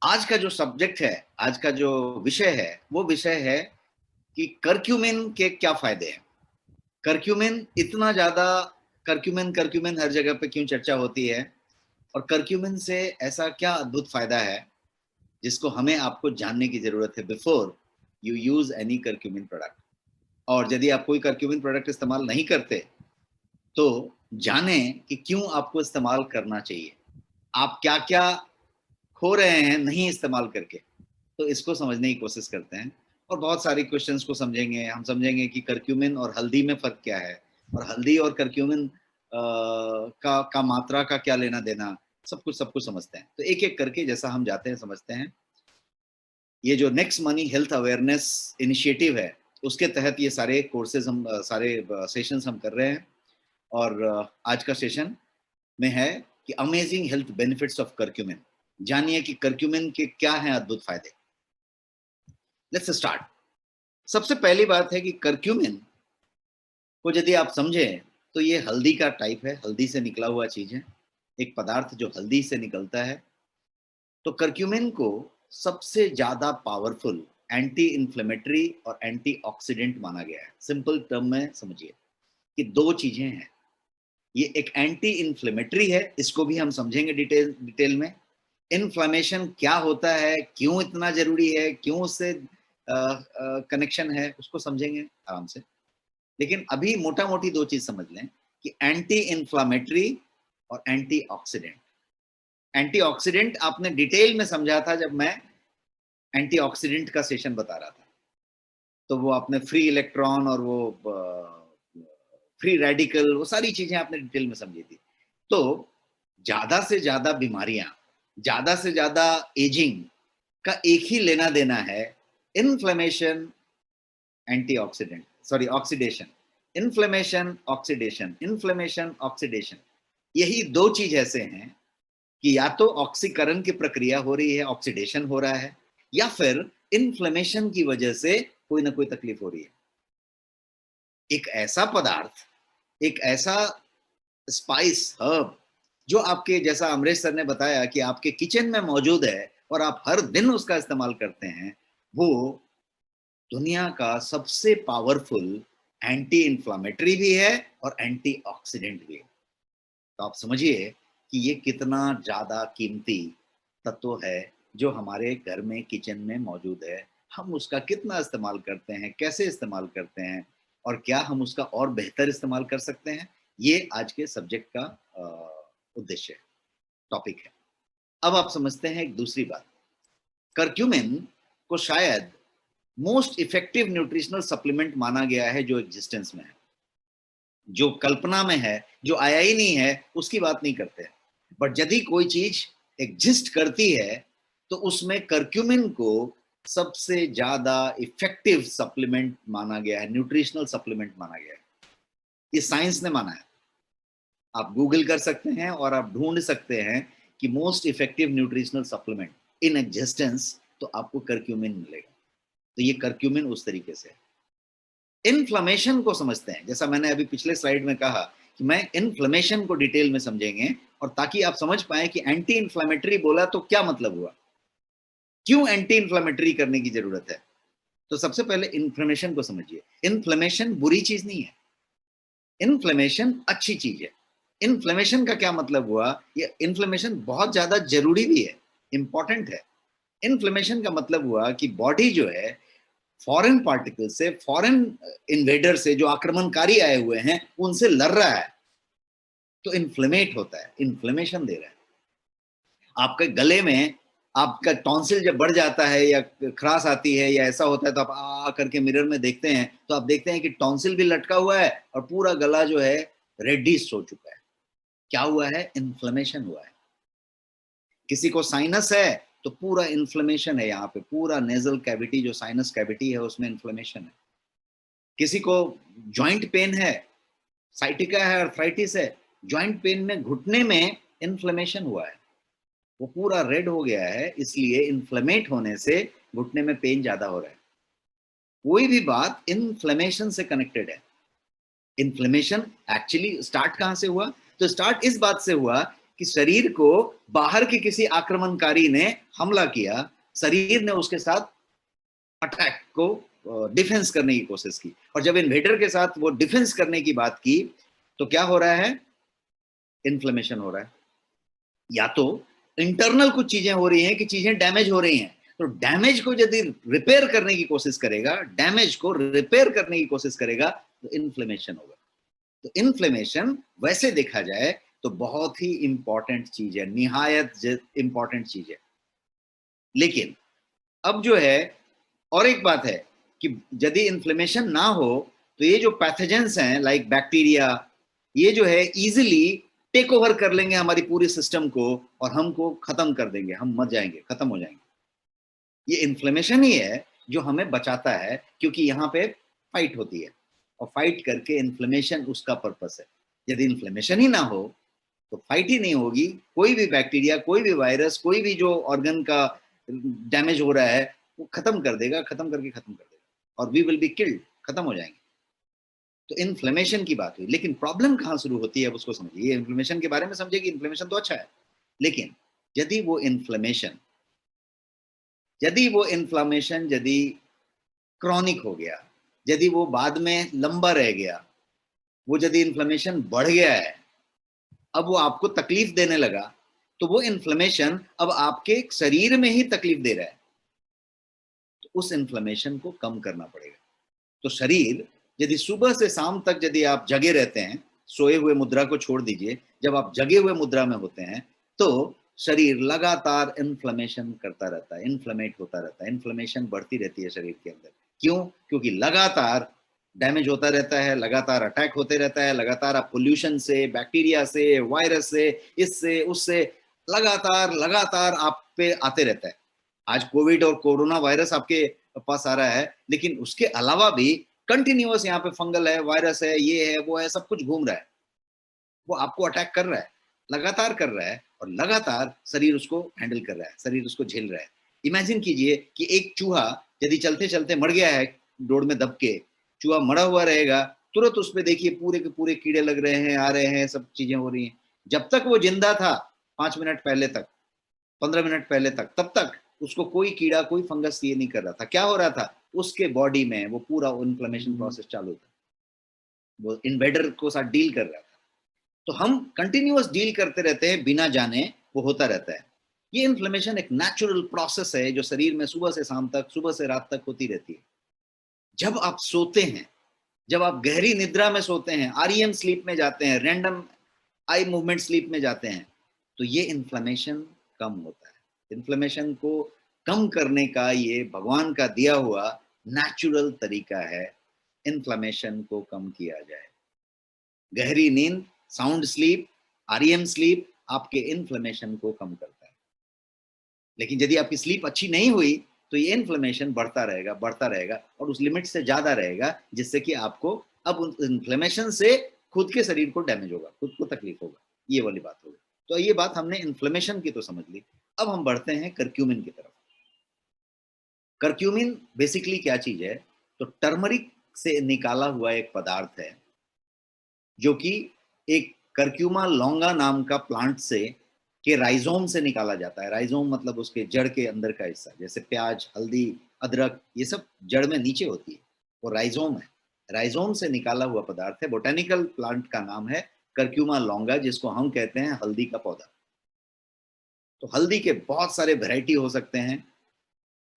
आज का जो सब्जेक्ट है, आज का जो विषय है, वो विषय है कि करक्यूमिन के क्या फायदे हैं। करक्यूमिन इतना ज्यादा, करक्यूमिन करक्यूमिन हर जगह पे क्यों चर्चा होती है, और करक्यूमिन से ऐसा क्या अद्भुत फायदा है जिसको हमें आपको जानने की जरूरत है before you use any curcumin product. और यदि आप कोई करक्यूमिन प्रोडक्ट इस्तेमाल नहीं करते तो जाने कि क्यों आपको इस्तेमाल करना चाहिए, आप क्या क्या खो रहे हैं नहीं इस्तेमाल करके। तो इसको समझने की कोशिश करते हैं और बहुत सारी क्वेश्चंस को समझेंगे। हम समझेंगे कि करक्यूमिन और हल्दी में फर्क क्या है, और हल्दी और करक्यूमिन का मात्रा का क्या लेना देना, सब कुछ समझते हैं। तो एक एक करके जैसा हम जाते हैं समझते हैं। ये जो next money health awareness initiative है, उसके तहत ये सारे कोर्सेज हम सारे सेशंस हम कर रहे हैं। और आज का सेशन में है कि amazing health benefits of curcumin. जानिए कि करक्यूमिन के क्या हैं अद्भुत फायदे। Let's start. सबसे पहली बात है कि करक्यूमिन को यदि आप समझें तो ये हल्दी का टाइप है, हल्दी से निकला हुआ चीज है, एक पदार्थ जो हल्दी से निकलता है। तो करक्यूमिन को सबसे ज्यादा पावरफुल एंटी इंफ्लेमेटरी और एंटीऑक्सीडेंट माना गया है। सिंपल टर्म में समझिए कि दो चीजें हैं। ये एक एंटी इंफ्लेमेटरी है, इसको भी हम समझेंगे डिटेल में। इन्फ्लेमेशन क्या होता है, क्यों इतना जरूरी है, क्यों उससे कनेक्शन है, उसको समझेंगे आराम से। लेकिन अभी मोटा मोटी दो चीज समझ लें कि एंटी इंफ्लामेटरी और एंटीऑक्सीडेंट। एंटीऑक्सीडेंट आपने डिटेल में समझा था जब मैं एंटीऑक्सीडेंट का सेशन बता रहा था। तो वो आपने फ्री इलेक्ट्रॉन और वो फ्री रेडिकल, वो सारी चीजें आपने डिटेल में समझी थी। तो ज्यादा से ज्यादा बीमारियां, ज्यादा से ज्यादा एजिंग का एक ही लेना देना है, inflammation antioxidant, sorry oxidation. Inflammation oxidation, inflammation oxidation, यही दो चीज ऐसे हैं कि या तो ऑक्सीकरण की प्रक्रिया हो रही है, ऑक्सीडेशन हो रहा है, या फिर इन्फ्लेमेशन की वजह से कोई ना कोई तकलीफ हो रही है। एक ऐसा पदार्थ, एक ऐसा स्पाइस हर्ब जो आपके, जैसा अमरीश सर ने बताया कि आपके किचन में मौजूद है और आप हर दिन उसका इस्तेमाल करते हैं, वो दुनिया का सबसे पावरफुल एंटी इंफ्लामेटरी भी है और एंटीऑक्सीडेंट भी है। तो आप समझिए कि ये कितना ज्यादा कीमती तत्व है जो हमारे घर में किचन में मौजूद है। हम उसका कितना इस्तेमाल करते हैं, कैसे इस्तेमाल करते हैं, और क्या हम उसका और बेहतर इस्तेमाल कर सकते हैं, ये आज के सब्जेक्ट का उद्देश्य है, टॉपिक है। अब आप समझते हैं एक दूसरी बात। करक्यूमिन को शायद मोस्ट इफेक्टिव न्यूट्रिशनल सप्लीमेंट माना गया है जो एग्जिस्टेंस में है। जो कल्पना में है, जो आया ही नहीं है, उसकी बात नहीं करते हैं। बट यदि कोई चीज एग्जिस्ट करती है तो उसमें करक्यूमिन को सबसे ज्यादा इफेक्टिव सप्लीमेंट माना गया है, न्यूट्रिशनल सप्लीमेंट माना गया है। ये साइंस ने माना है। आप गूगल कर सकते हैं और आप ढूंढ सकते हैं कि most effective nutritional supplement in existence, तो आपको करक्यूमिन मिलेगा। तो ये करक्यूमिन उस तरीके से है। इन्फ्लेमेशन को समझते हैं, जैसा मैंने अभी पिछले स्लाइड में कहा कि मैं इन्फ्लेमेशन को डिटेल में समझेंगे, और ताकि आप समझ पाए कि एंटी इन्फ्लेमेटरी बोला तो क्या मतलब हुआ, क्यों एंटी इन्फ्लेमेटरी करने की जरूरत है। तो सबसे पहले इन्फ्लेमेशन को समझिए। इन्फ्लेमेशन बुरी चीज नहीं है, इन्फ्लेमेशन अच्छी चीज है। इन्फ्लेमेशन का क्या मतलब हुआ, ये इन्फ्लेमेशन बहुत ज्यादा जरूरी भी है, इंपॉर्टेंट है। इन्फ्लेमेशन का मतलब हुआ कि बॉडी जो है फॉरेन पार्टिकल से, फॉरेन इन्वेडर से, जो आक्रमणकारी आए हुए हैं, उनसे लड़ रहा है, तो इन्फ्लेमेट होता है, इन्फ्लेमेशन दे रहा है। आपके गले में आपका टॉन्सिल जब बढ़ जाता है या खराश आती है या ऐसा होता है, तो आप आ करके मिरर में देखते हैं तो आप देखते हैं कि टॉन्सिल भी लटका हुआ है और पूरा गला जो है रेडिश हो चुका है। क्या हुआ है, इन्फ्लेमेशन हुआ है। किसी को साइनस है तो पूरा इन्फ्लेमेशन है, यहाँ पे पूरा नेजल कैविटी, जो साइनस कैविटी है, उसमें इन्फ्लेमेशन है। किसी को जॉइंट पेन है, साइटिका है, अर्थराइटिस है, जॉइंट पेन में, घुटने में इन्फ्लेमेशन हुआ है, वो पूरा रेड हो गया है, इसलिए इन्फ्लेमेट होने से घुटने में पेन ज्यादा हो रहा है। कोई भी बात इन्फ्लेमेशन से कनेक्टेड है। इन्फ्लेमेशन एक्चुअली स्टार्ट कहां से हुआ, तो स्टार्ट इस बात से हुआ कि शरीर को बाहर के किसी आक्रमणकारी ने हमला किया, शरीर ने उसके साथ अटैक को डिफेंस करने की कोशिश की, और जब इन्वेडर के साथ वो डिफेंस करने की बात की तो क्या हो रहा है, इन्फ्लेमेशन हो रहा है। या तो इंटरनल कुछ चीजें हो रही हैं कि चीजें डैमेज हो रही हैं, तो डैमेज को यदि रिपेयर करने की कोशिश करेगा, डैमेज को रिपेयर करने की कोशिश करेगा, तो इन्फ्लेमेशन होगा। तो इन्फ्लेमेशन वैसे देखा जाए तो बहुत ही इंपॉर्टेंट चीज है, निहायत इंपॉर्टेंट चीज है। लेकिन अब जो है, और एक बात है कि यदि इन्फ्लेमेशन ना हो तो ये जो पैथोजेंस हैं लाइक बैक्टीरिया, ये जो है इजीली टेक ओवर कर लेंगे हमारी पूरी सिस्टम को और हमको खत्म कर देंगे, हम मर जाएंगे, खत्म हो जाएंगे। ये इन्फ्लेमेशन ही है जो हमें बचाता है, क्योंकि यहाँ पे फाइट होती है, और फाइट करके इन्फ्लेमेशन उसका पर्पस है। यदि इन्फ्लेमेशन ही ना हो तो फाइट ही नहीं होगी, कोई भी बैक्टीरिया, कोई भी वायरस, कोई भी जो ऑर्गन का डैमेज हो रहा है वो खत्म कर देगा, खत्म करके खत्म कर देगा, और वी विल बी किल्ड, खत्म हो जाएंगे। तो इन्फ्लेमेशन की बात हुई, लेकिन प्रॉब्लम कहाँ शुरू होती है अब उसको समझिए। ये इन्फ्लेमेशन के बारे में समझिए कि इन्फ्लेमेशन तो अच्छा है, लेकिन यदि वो इन्फ्लेमेशन यदि क्रॉनिक हो गया, यदि वो बाद में लंबा रह गया, वो यदि इन्फ्लेमेशन बढ़ गया है, अब वो आपको तकलीफ देने लगा, तो वो इन्फ्लेमेशन अब आपके शरीर में ही तकलीफ दे रहा है, तो उस इन्फ्लेमेशन को कम करना पड़ेगा। तो शरीर, यदि सुबह से शाम तक यदि आप जगे रहते हैं, सोए हुए मुद्रा को छोड़ दीजिए, जब आप जगे हुए मुद्रा में होते हैं तो शरीर लगातार इन्फ्लेमेशन करता रहता है, इन्फ्लेमेट होता रहता है, इन्फ्लेमेशन बढ़ती रहती है शरीर के अंदर। क्यों? क्योंकि लगातार डैमेज होता रहता है, लगातार अटैक होते रहता है, लगातार आप पोल्यूशन से, बैक्टीरिया से, वायरस से, इससे उससे लगातार लगातार आप पे आते रहता है। आज कोविड और कोरोना वायरस आपके पास आ रहा है, लेकिन उसके अलावा भी कंटिन्यूअस यहाँ पे फंगल है, वायरस है, ये है, वो है, सब कुछ घूम रहा है, वो आपको अटैक कर रहा है, लगातार कर रहा है, और लगातार शरीर उसको हैंडल कर रहा है, शरीर उसको झेल रहा है। इमेजिन कीजिए कि एक चूहा यदि चलते चलते मर गया है, रोड में दब के चूहा मरा हुआ रहेगा, तुरंत उस पर देखिए पूरे के पूरे कीड़े लग रहे हैं, आ रहे हैं, सब चीजें हो रही हैं। जब तक वो जिंदा था, 5 मिनट पहले तक, 15 मिनट पहले तक, तब तक उसको कोई कीड़ा, कोई फंगस ये नहीं कर रहा था। क्या हो रहा था? उसके बॉडी में वो पूरा इन्फ्लेमेशन प्रोसेस चालू था, वो इन्वेडर को साथ डील कर रहा था। तो हम कंटिन्यूअस डील करते रहते हैं बिना जाने, वो होता रहता है। ये इन्फ्लेमेशन एक नेचुरल प्रोसेस है जो शरीर में सुबह से शाम तक, सुबह से रात तक होती रहती है। जब आप सोते हैं, जब आप गहरी निद्रा में सोते हैं, आरईएम स्लीप में जाते हैं, रैंडम आई मूवमेंट स्लीप में जाते हैं, तो ये इन्फ्लेमेशन कम होता है। इन्फ्लेमेशन को कम करने का ये भगवान का दिया हुआ नेचुरल तरीका है, इन्फ्लेमेशन को कम किया जाए। गहरी नींद, साउंड स्लीप, आरईएम स्लीप आपके इन्फ्लेमेशन को कम करता है। लेकिन यदि आपकी स्लीप अच्छी नहीं हुई तो ये इन्फ्लेमेशन बढ़ता रहेगा, बढ़ता रहेगा, और उस लिमिट से ज्यादा रहेगा, जिससे कि आपको अब उस इन्फ्लेमेशन से खुद के शरीर को डैमेज होगा, खुद को तकलीफ होगा। ये वाली बात होगी। तो ये बात हमने इन्फ्लेमेशन की तो समझ ली। अब हम बढ़ते हैं करक्यूमिन की तरफ। करक्यूमिन बेसिकली क्या चीज है? तो टर्मरिक से निकाला हुआ एक पदार्थ है, जो कि एक करक्यूमा लॉन्गा नाम का प्लांट से, के राइजोम से निकाला जाता है। राइजोम मतलब उसके जड़ के अंदर का हिस्सा, जैसे प्याज, हल्दी, अदरक, ये सब जड़ में नीचे होती है, वो राइजोम है। राइजोम से निकाला हुआ पदार्थ है। बोटेनिकल प्लांट का नाम है करक्यूमा लॉन्गा, जिसको हम कहते हैं हल्दी का पौधा। तो हल्दी के बहुत सारे वैरायटी हो सकते हैं,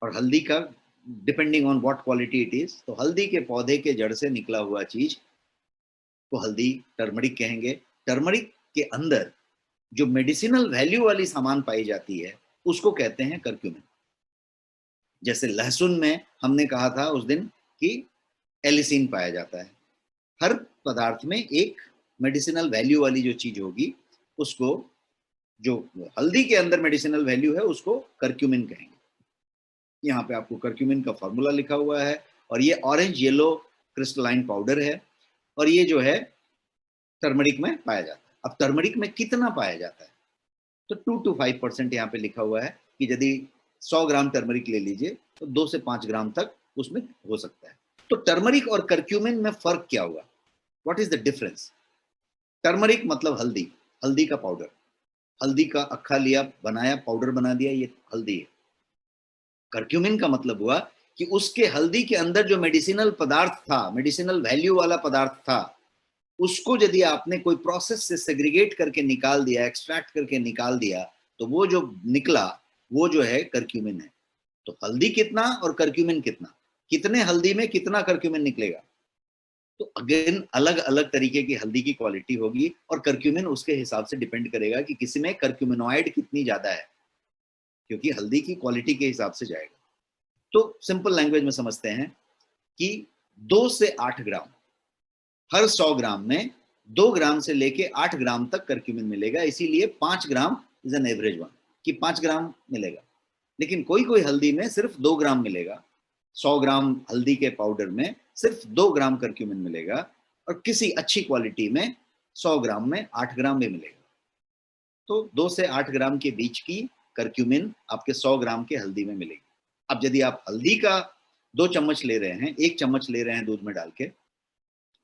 और हल्दी का depending on what quality it is, तो हल्दी के पौधे के जड़ से निकला हुआ चीज को हल्दी, टर्मरिक कहेंगे। टर्मरिक के अंदर जो मेडिसिनल वैल्यू वाली सामान पाई जाती है उसको कहते हैं करक्यूमिन। जैसे लहसुन में हमने कहा था उस दिन कि एलिसिन पाया जाता है। हर पदार्थ में एक मेडिसिनल वैल्यू वाली जो चीज होगी, उसको, जो हल्दी के अंदर मेडिसिनल वैल्यू है, उसको करक्यूमिन कहेंगे। यहाँ पे आपको करक्यूमिन का फॉर्मूला लिखा हुआ है, और ये ऑरेंज येलो क्रिस्टलाइन पाउडर है, और ये जो है टर्मरिक में पाया जाता है। अब टर्मरिक में कितना पाया जाता है? तो 2 to 5% यहाँ पे लिखा हुआ है कि यदि 100 ग्राम टर्मरिक ले लीजिए तो 2 से 5 ग्राम तक उसमें हो सकता है। तो टर्मरिक और करक्यूमिन में फर्क क्या हुआ? What is the difference? Turmeric मतलब हल्दी, हल्दी का पाउडर, हल्दी का अक्खा लिया, बनाया, पाउडर बना दिया, ये हल्दी है। करक्यूमिन का मतलब हुआ कि उसके हल्दी के अंदर जो मेडिसिनल पदार्थ था, मेडिसिनल वैल्यू वाला पदार्थ था, उसको यदि आपने कोई प्रोसेस से सेग्रीगेट करके निकाल दिया, एक्सट्रैक्ट करके निकाल दिया, तो वो जो निकला वो जो है करक्यूमिन है। तो हल्दी कितना और करक्यूमिन कितना, कितने हल्दी में कितना करक्यूमिन निकलेगा। तो अगेन अलग अलग तरीके की हल्दी की क्वालिटी होगी और करक्यूमिन उसके हिसाब से डिपेंड करेगा कि किसी में करक्यूमिनॉइड कितनी ज्यादा है, क्योंकि हल्दी की क्वालिटी के हिसाब से जाएगा। तो सिंपल लैंग्वेज में समझते हैं कि 2 से 8 ग्राम, हर 100 ग्राम में 2 ग्राम से लेके 8 ग्राम तक करक्यूमिन मिलेगा। इसीलिए 5 gram is an average one, कि 5 ग्राम मिलेगा। लेकिन कोई कोई हल्दी में सिर्फ 2 ग्राम मिलेगा, 100 ग्राम हल्दी के पाउडर में सिर्फ 2 ग्राम करक्यूमिन मिलेगा, और किसी अच्छी क्वालिटी में 100 ग्राम में 8 ग्राम भी मिलेगा। तो 2 से 8 ग्राम के बीच की करक्यूमिन आपके 100 ग्राम के हल्दी में मिलेगी। अब यदि आप हल्दी का 2 चम्मच ले रहे हैं, 1 चम्मच ले रहे हैं दूध में डाल के,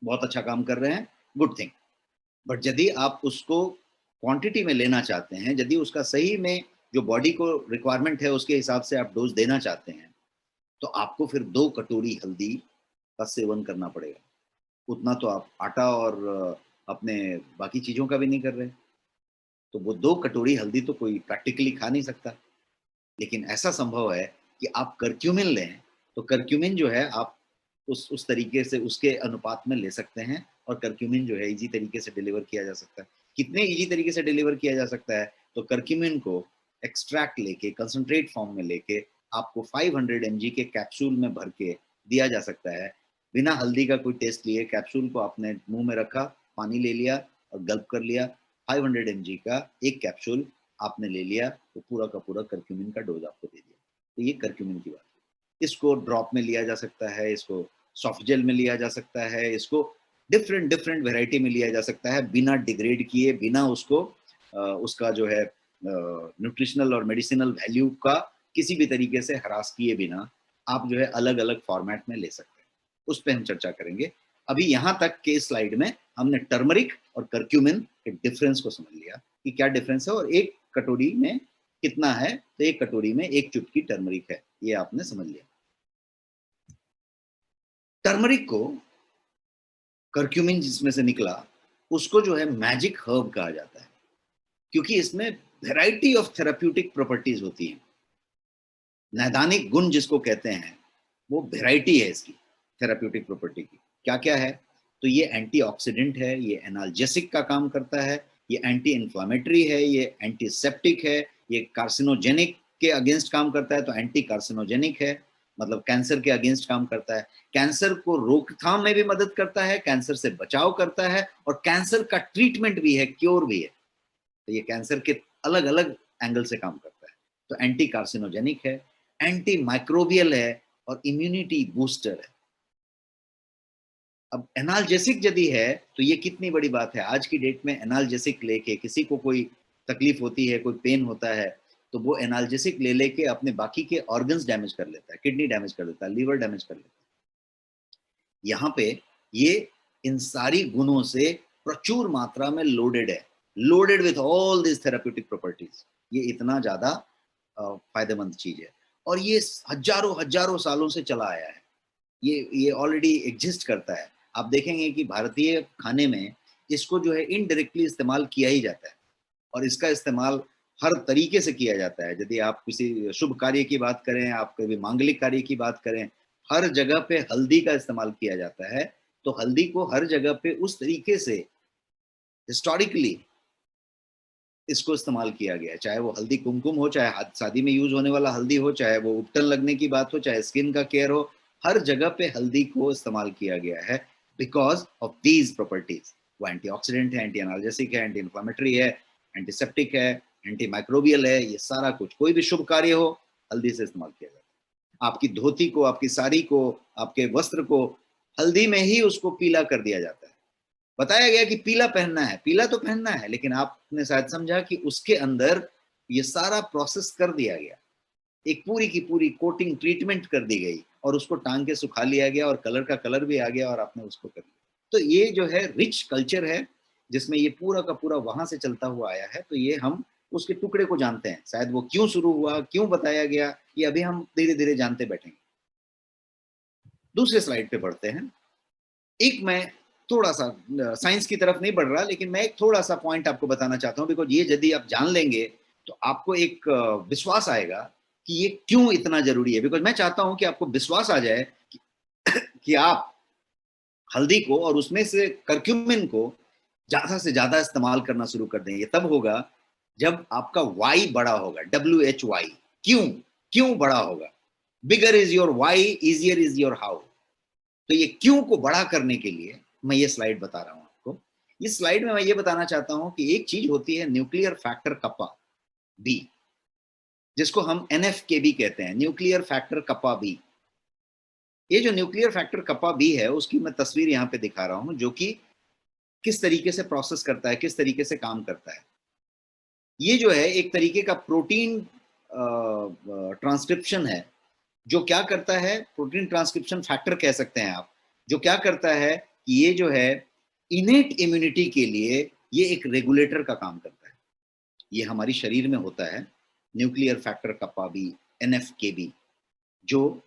बहुत अच्छा काम कर रहे हैं, गुड थिंग। बट यदि आप उसको क्वांटिटी में लेना चाहते हैं, यदि उसका सही में जो बॉडी को रिक्वायरमेंट है उसके हिसाब से आप डोज देना चाहते हैं, तो आपको फिर 2 कटोरी हल्दी का सेवन करना पड़ेगा। उतना तो आप आटा और अपने बाकी चीज़ों का भी नहीं कर रहे। तो वो 2 कटोरी हल्दी तो कोई प्रैक्टिकली खा नहीं सकता। लेकिन ऐसा संभव है कि आप करक्यूमिन लें, तो करक्यूमिन जो है आप उस तरीके से उसके अनुपात में ले सकते हैं, और करक्यूमिन जो है ईज़ी तरीके से डिलीवर किया जा सकता है। कितने ईज़ी तरीके से डिलीवर किया जा सकता है, तो करक्यूमिन को एक्सट्रैक्ट लेके कंसंट्रेट फॉर्म में लेके आपको 500 mg के कैप्सूल में भर के दिया जा सकता है। बिना हल्दी का कोई टेस्ट लिए कैप्सूल को आपने मुँह में रखा, पानी ले लिया और गल्प कर लिया। 500 mg का एक कैप्सूल आपने ले लिया, तो पूरा का पूरा करक्यूमिन का डोज आपको दे दिया। तो ये करक्यूमिन की बात है। इसको ड्रॉप में लिया जा सकता है, इसको सॉफ्ट जेल में लिया जा सकता है, इसको डिफरेंट डिफरेंट वेराइटी में लिया जा सकता है, बिना डिग्रेड किए, बिना उसको उसका जो है न्यूट्रिशनल और मेडिसिनल वैल्यू का किसी भी तरीके से हरास किए बिना आप जो है अलग अलग फॉर्मेट में ले सकते हैं। उस पर हम चर्चा करेंगे। अभी यहाँ तक के स्लाइड में हमने टर्मरिक और करक्यूमिन के डिफरेंस को समझ लिया कि क्या डिफरेंस है, और एक कटोरी में कितना है, तो एक कटोरी में एक चुटकी टर्मरिक है, ये आपने समझ लिया। टर्मरिक को, करक्यूमिन जिसमें से निकला, उसको जो है मैजिक हर्ब कहा जाता है, क्योंकि इसमें वैरायटी ऑफ थेराप्यूटिक प्रॉपर्टीज होती हैं। नैदानिक गुण जिसको कहते हैं, वो वैरायटी है इसकी थेराप्यूटिक प्रॉपर्टी की। क्या क्या है, तो ये एंटीऑक्सीडेंट है, ये एनाल्जेसिक का काम करता है, ये एंटी इन्फ्लामेटरी है, ये एंटीसेप्टिक है, ये कार्सिनोजेनिक के अगेंस्ट काम करता है, तो एंटी कार्सिनोजेनिक है, मतलब कैंसर के अगेंस्ट काम करता है, कैंसर को रोकथाम में भी मदद करता है, कैंसर से बचाव करता है, और कैंसर का ट्रीटमेंट भी है, क्योर भी है। तो ये कैंसर के अलग अलग एंगल से काम करता है। तो एंटी कार्सिनोजेनिक है, एंटी माइक्रोबियल है, और इम्यूनिटी बूस्टर है। अब एनाल्जेसिक यदि है, तो ये कितनी बड़ी बात है। आज की डेट में एनाल्जेसिक लेके किसी को कोई तकलीफ होती है, कोई पेन होता है, तो वो एनाल्जेसिक ले लेके अपने बाकी के ऑर्गन्स डैमेज कर लेता है, किडनी डैमेज कर देता है, लीवर डैमेज कर लेता है। यहाँ पे ये इन सारी गुणों से प्रचुर मात्रा में लोडेड है, loaded with all this therapeutic properties. ये इतना ज्यादा फायदेमंद चीज है, और ये हजारों हजारों सालों से चला आया है। ये ऑलरेडी एग्जिस्ट करता है। आप देखेंगे कि भारतीय खाने में इसको जो है इनडायरेक्टली इस्तेमाल किया ही जाता है, और इसका इस्तेमाल हर तरीके से किया जाता है। यदि आप किसी शुभ कार्य की बात करें, आप कभी मांगलिक कार्य की बात करें, हर जगह पे हल्दी का इस्तेमाल किया जाता है। तो हल्दी को हर जगह पे उस तरीके से हिस्टोरिकली इसको इस्तेमाल किया गया है, चाहे वो हल्दी कुमकुम हो, चाहे शादी में यूज होने वाला हल्दी हो, चाहे वो उपटन लगने की बात हो, चाहे स्किन का केयर हो, हर जगह पे हल्दी को इस्तेमाल किया गया है बिकॉज ऑफ दीज प्रॉपर्टीज। वो एंटीऑक्सीडेंट है, एंटी एनाल्जेसिक है, एंटी इन्फ्लामेटरी है, एंटीसेप्टिक है, एंटी माइक्रोबियल है। ये सारा कुछ, कोई भी शुभ कार्य हो, हल्दी से इस्तेमाल किया जाता है। आपकी धोती को, आपकी साड़ी को, आपके वस्त्र को हल्दी में ही उसको पीला कर दिया जाता है। बताया गया कि पीला पहनना है, पीला तो पहनना है, लेकिन आपने शायद समझा कि उसके अंदर ये सारा प्रोसेस कर दिया गया, एक पूरी की पूरी कोटिंग ट्रीटमेंट कर दी गई, और उसको टांग के सुखा लिया गया, और कलर का कलर भी आ गया, और आपने उसको कर लिया। तो ये जो है रिच कल्चर है, जिसमें ये पूरा का पूरा वहां से चलता हुआ आया है। तो ये हम उसके टुकड़े को जानते हैं, शायद वो क्यों शुरू हुआ, क्यों बताया गया, ये अभी हम धीरे धीरे जानते बैठेंगे। दूसरे स्लाइड पे बढ़ते हैं। एक मैं थोड़ा सा साइंस की तरफ नहीं बढ़ रहा, लेकिन मैं एक थोड़ा सा पॉइंट आपको बताना चाहता हूँ, बिकॉज ये यदि आप जान लेंगे तो आपको एक विश्वास आएगा कि ये क्यों इतना जरूरी है। बिकॉज मैं चाहता हूं कि आपको विश्वास आ जाए कि आप हल्दी को और उसमें से करक्यूमिन को ज्यादा से ज्यादा इस्तेमाल करना शुरू कर देंगे। तब होगा जब आपका वाई बड़ा होगा, WHY। क्यों क्यों बड़ा होगा? Bigger is your why, easier is your how. तो ये क्यों को बड़ा करने के लिए मैं ये स्लाइड बता रहा हूं आपको। इस स्लाइड में मैं ये बताना चाहता हूं कि एक चीज होती है न्यूक्लियर फैक्टर कप्पा बी, जिसको हम NF-kB कहते हैं, न्यूक्लियर फैक्टर कप्पा बी। ये जो न्यूक्लियर फैक्टर कप्पा बी है उसकी मैं तस्वीर यहाँ पे दिखा रहा हूँ, जो कि किस तरीके से प्रोसेस करता है, किस तरीके से काम करता है। ये जो है एक तरीके का प्रोटीन ट्रांसक्रिप्शन है, जो क्या करता है, प्रोटीन ट्रांसक्रिप्शन फैक्टर कह सकते हैं आप, जो क्या करता है कि ये जो है इनेट इम्यूनिटी के लिए ये एक रेगुलेटर का काम करता है। ये हमारी शरीर में होता है nuclear factor kappa B, NF-kB, जो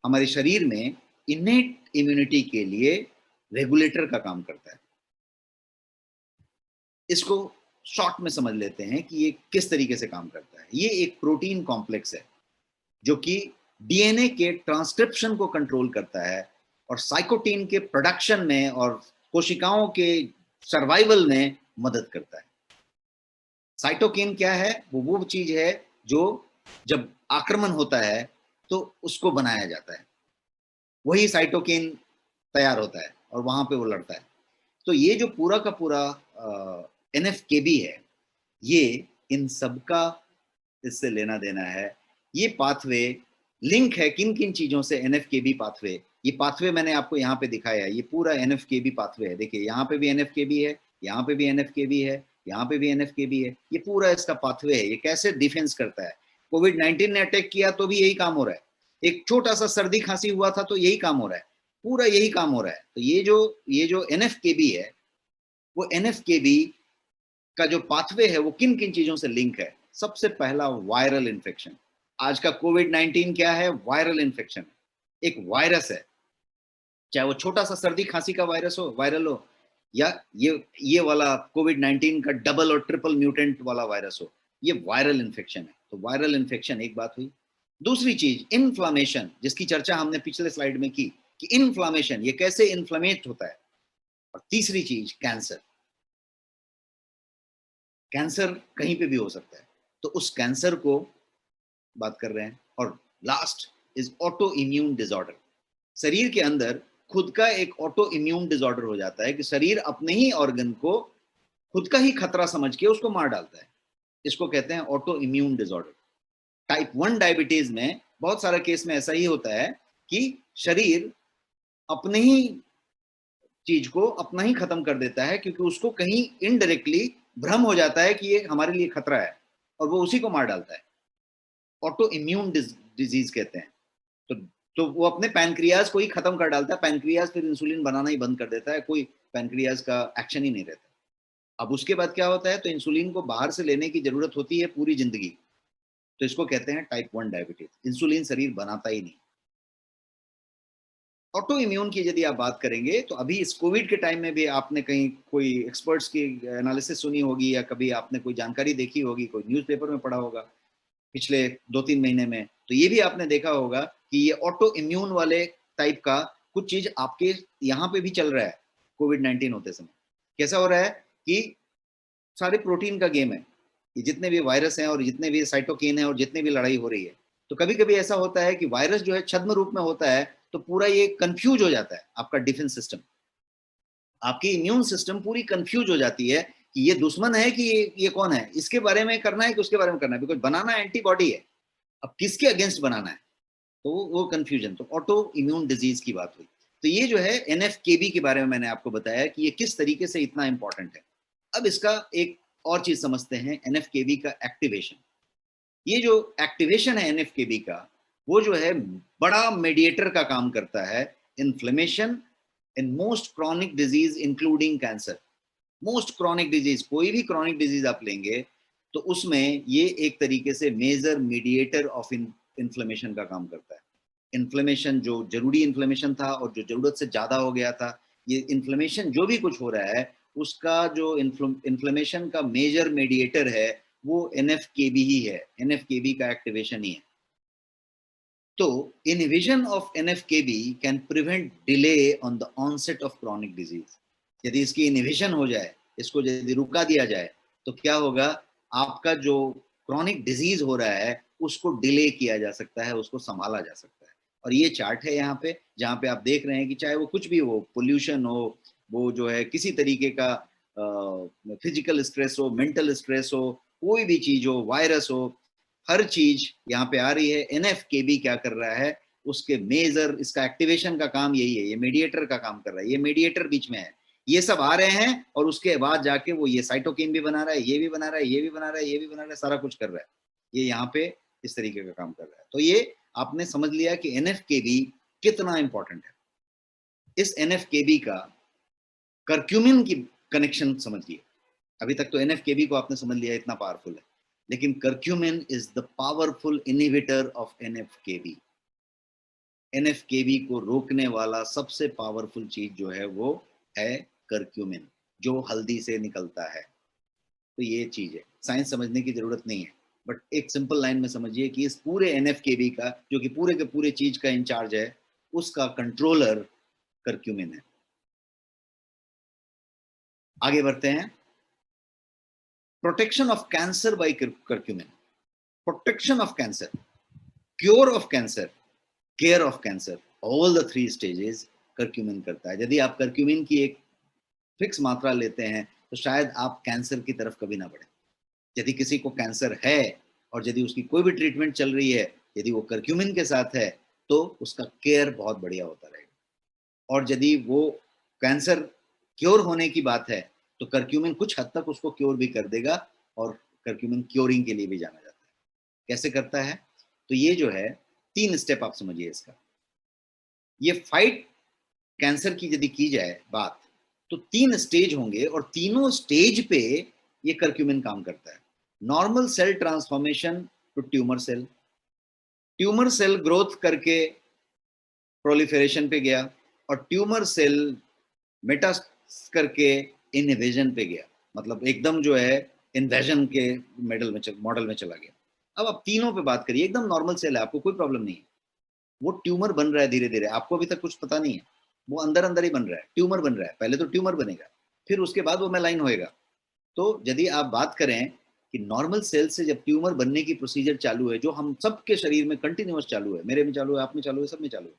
हमारे शरीर में इनेट इम्यूनिटी के लिए रेगुलेटर का काम करता है। इसको शॉर्ट में समझ लेते हैं कि ये किस तरीके से काम करता है। ये एक प्रोटीन कॉम्प्लेक्स है जो कि DNA के ट्रांसक्रिप्शन को कंट्रोल करता है और साइकोटीन के प्रोडक्शन में और कोशिकाओं के सर्वाइवल में मदद करता है। साइटोकिन क्या है? वो चीज है जो जब आक्रमण होता है तो उसको बनाया जाता है, वही साइटोकिन तैयार होता है और वहां पे वो लड़ता है। तो ये जो पूरा का पूरा NF-kB है, ये इन सबका इससे लेना देना है। ये पाथवे लिंक है किन किन चीजों से? NF-kB pathway. ये पाथवे मैंने आपको यहाँ पे दिखाया है, ये पूरा NF-kB पाथवे है। देखिए यहाँ पे भी NF-kB है, यहाँ पे भी NF-kB है, यहाँ पे भी NF-kB है। ये पूरा इसका पाथवे है। ये कैसे डिफेंस करता है? कोविड-19 ने अटैक किया तो भी यही काम हो रहा है, एक छोटा सा सर्दी खांसी हुआ था तो यही काम हो रहा है, पूरा यही काम हो रहा है। तो ये जो NF-kB है, वो NF-kB का जो पाथवे है वो किन किन चीजों से लिंक है? सबसे पहला वायरल इन्फेक्शन। आज का कोविड-19 क्या है? Viral infection. एक वायरस है, चाहे वो छोटा सा सर्दी खांसी का वायरस हो, वायरल हो, या ये वाला कोविड-19 का डबल और ट्रिपल म्यूटेंट वाला वायरस हो, ये वायरल इन्फेक्शन है। तो वायरल इन्फेक्शन एक बात हुई। दूसरी चीज इन्फ्लामेशन, जिसकी चर्चा हमने पिछले स्लाइड में की कि इन्फ्लामेशन ये कैसे इन्फ्लेमेट होता है। और तीसरी चीज कैंसर। कैंसर कहीं पे भी हो सकता है, तो उस कैंसर को बात कर रहे हैं। और last is auto immune disorder. शरीर के अंदर खुद का एक ऑटो इम्यून डिसऑर्डर हो जाता है कि शरीर अपने ही ऑर्गन को खुद का ही खतरा समझ के उसको मार डालता है। इसको कहते हैं auto immune disorder. Type 1 diabetes में बहुत सारे केस में ऐसा ही होता है कि शरीर अपने ही चीज को अपना ही खत्म कर देता है, क्योंकि उसको कहीं इनडायरेक्टली भ्रम हो जाता है कि ये हमारे लिए खतरा है और वो उसी को मार डालता है। ऑटो इम्यून डिजीज कहते हैं। तो वो अपने पैनक्रियाज को ही खत्म कर डालता है। पैनक्रियाज फिर इंसुलिन बनाना ही बंद कर देता है, कोई पैनक्रियाज का एक्शन ही नहीं रहता। अब उसके बाद क्या होता है? तो इंसुलिन को बाहर से लेने की जरूरत होती है पूरी जिंदगी। तो इसको कहते हैं टाइप 1 डायबिटीज। इंसुलिन शरीर बनाता ही नहीं। ऑटो इम्यून की यदि आप बात करेंगे तो अभी इस कोविड के टाइम में भी आपने कहीं कोई एक्सपर्ट्स की एनालिसिस सुनी होगी, या कभी आपने कोई जानकारी देखी होगी, कोई न्यूज़पेपर में पढ़ा होगा पिछले 2-3 महीने में। तो ये भी आपने देखा होगा कि ये ऑटो इम्यून वाले टाइप का कुछ चीज आपके यहाँ पे भी चल रहा है। कोविड-19 होते समय कैसा हो रहा है कि सारे प्रोटीन का गेम है। ये जितने भी वायरस हैं और जितने भी साइटोकिन है और जितने भी लड़ाई हो रही है, तो कभी कभी ऐसा होता है कि वायरस जो है छद्म रूप में होता है, तो पूरा ये कंफ्यूज हो जाता है। आपका डिफेंस सिस्टम, आपकी इम्यून सिस्टम पूरी कंफ्यूज हो जाती है कि ये दुश्मन है कि ये कौन है, इसके बारे में करना है कि उसके बारे में करना है, बिकॉज बनाना एंटीबॉडी है। अब किसके अगेंस्ट बनाना है? तो वो कंफ्यूजन। तो ऑटो इम्यून डिजीज की बात हुई। तो ये जो है NF-kB के बारे में मैंने आपको बताया कि ये किस तरीके से इतना इंपॉर्टेंट है। अब इसका एक और चीज समझते हैं, NF-kB का एक्टिवेशन। ये जो एक्टिवेशन है NF-kB का, वो जो है बड़ा मेडिएटर का काम करता है inflammation in most chronic disease including cancer. Most chronic disease, कोई भी क्रॉनिक डिजीज आप लेंगे तो उसमें ये एक तरीके से मेजर मीडिएटर ऑफ इन्फ्लेमेशन का काम करता है। इन्फ्लेमेशन जो जरूरी इन्फ्लेमेशन था और जो जरूरत से ज्यादा हो गया था, ये इन्फ्लेमेशन जो भी कुछ हो रहा है उसका जो इन्फ्लेमेशन का मेजर मीडिएटर है वो NF-kB ही है, NF-kB का एक्टिवेशन ही है। तो inhibition of NF-kB can prevent delay on the onset of chronic disease. यदि इसकी इनहिबिशन हो जाए, इसको यदि रुका दिया जाए, तो क्या होगा, आपका जो क्रॉनिक डिजीज हो रहा है उसको डिले किया जा सकता है, उसको संभाला जा सकता है। और ये चार्ट है यहाँ पे, जहाँ पे आप देख रहे हैं कि चाहे वो कुछ भी हो, पोल्यूशन हो, वो जो है किसी तरीके का फिजिकल स्ट्रेस हो, मेंटल स्ट्रेस हो, कोई भी चीज हो, वायरस हो, हर चीज यहाँ पे आ रही है। NF-kB क्या कर रहा है, उसके मेजर, इसका एक्टिवेशन का काम यही है, ये मीडिएटर का काम कर रहा है, ये मीडिएटर बीच में है, ये सब आ रहे हैं और उसके बाद जाके वो ये साइटोकिन भी बना रहा है, ये भी बना रहा है, ये भी बना रहा है, ये भी बना रहा है, सारा कुछ कर रहा है, ये यहाँ पे इस तरीके का काम कर रहा है। तो ये आपने समझ लिया कि NF-kB कितना इंपॉर्टेंट है। इस NF-kB का कर्क्यूमिन की कनेक्शन समझिए। अभी तक तो NF-kB को आपने समझ लिया, इतना पावरफुल है, लेकिन curcumin is the powerful inhibitor of NF-kB। NF-kB को रोकने वाला सबसे पावरफुल चीज जो है वो है कर्क्यूमिन, जो हल्दी से निकलता है। तो ये चीज है, साइंस समझने की जरूरत नहीं है, बट एक सिंपल लाइन में समझिए कि इस पूरे NF-kB का, जो कि पूरे के पूरे चीज का इंचार्ज है, उसका कंट्रोलर कर्क्यूमिन है। आगे बढ़ते हैं। Protection of cancer by curcumin. Protection of cancer, cure of cancer, care of cancer, all the 3 stages curcumin करता है। यदि आप कर्क्यूमिन की एक फिक्स मात्रा लेते हैं तो शायद आप कैंसर की तरफ कभी ना बढ़े। यदि किसी को कैंसर है और यदि उसकी कोई भी ट्रीटमेंट चल रही है, यदि वो कर्क्यूमिन के साथ है तो उसका केयर बहुत बढ़िया होता रहेगा। और यदि वो कैंसर क्योर होने की बात है तो कर्क्यूमिन कुछ हद तक उसको क्योर भी कर देगा, और कर्क्यूमिन क्योरिंग के लिए भी जाना जाता है। कैसे करता है, तो ये जो है 3 स्टेप आप समझिए इसका। ये फाइट कैंसर की यदि की जाए बात, तो 3 स्टेज होंगे और तीनों स्टेज पे ये कर्क्यूमिन काम करता है। Normal cell transformation to tumour cell, tumour cell growth करके प्रोलिफरेशन पे गया, और ट्यूमर सेल मेटास्टेसिस करके इनवेजन पे गया, मतलब एकदम जो है इन्वेजन के मॉडल में चला गया। अब आप तीनों पे बात करिए, एकदम नॉर्मल सेल है, आपको कोई प्रॉब्लम नहीं है, वो ट्यूमर बन रहा है धीरे धीरे, आपको अभी तक कुछ पता नहीं है, वो अंदर अंदर ही बन रहा है, ट्यूमर बन रहा है। पहले तो ट्यूमर बनेगा, फिर उसके बाद वो मेलाइन होएगा। तो यदि आप बात करें कि नॉर्मल सेल से जब ट्यूमर बनने की प्रोसीजर चालू है, जो हम सबके शरीर में कंटिन्यूअस चालू है, मेरे में चालू है, आप में चालू है, सब में चालू है,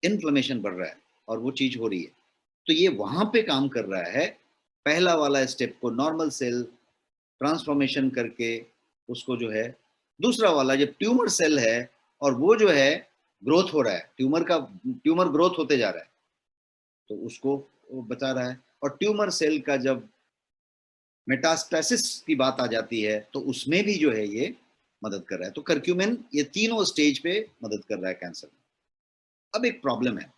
इन्फ्लेमेशन बढ़ रहा है और वो चीज हो रही है, तो ये वहां पे काम कर रहा है। पहला वाला स्टेप को नॉर्मल सेल ट्रांसफॉर्मेशन करके उसको जो है, दूसरा वाला जब ट्यूमर सेल है और वो जो है ग्रोथ हो रहा है, ट्यूमर ग्रोथ होते जा रहा है, तो उसको वो बचा रहा है। और ट्यूमर सेल का जब मेटास्टेसिस की बात आ जाती है तो उसमें भी जो है ये मदद कर रहा है। तो कर्क्यूमिन ये तीनों स्टेज पे मदद कर रहा है कैंसर में। अब एक प्रॉब्लम है,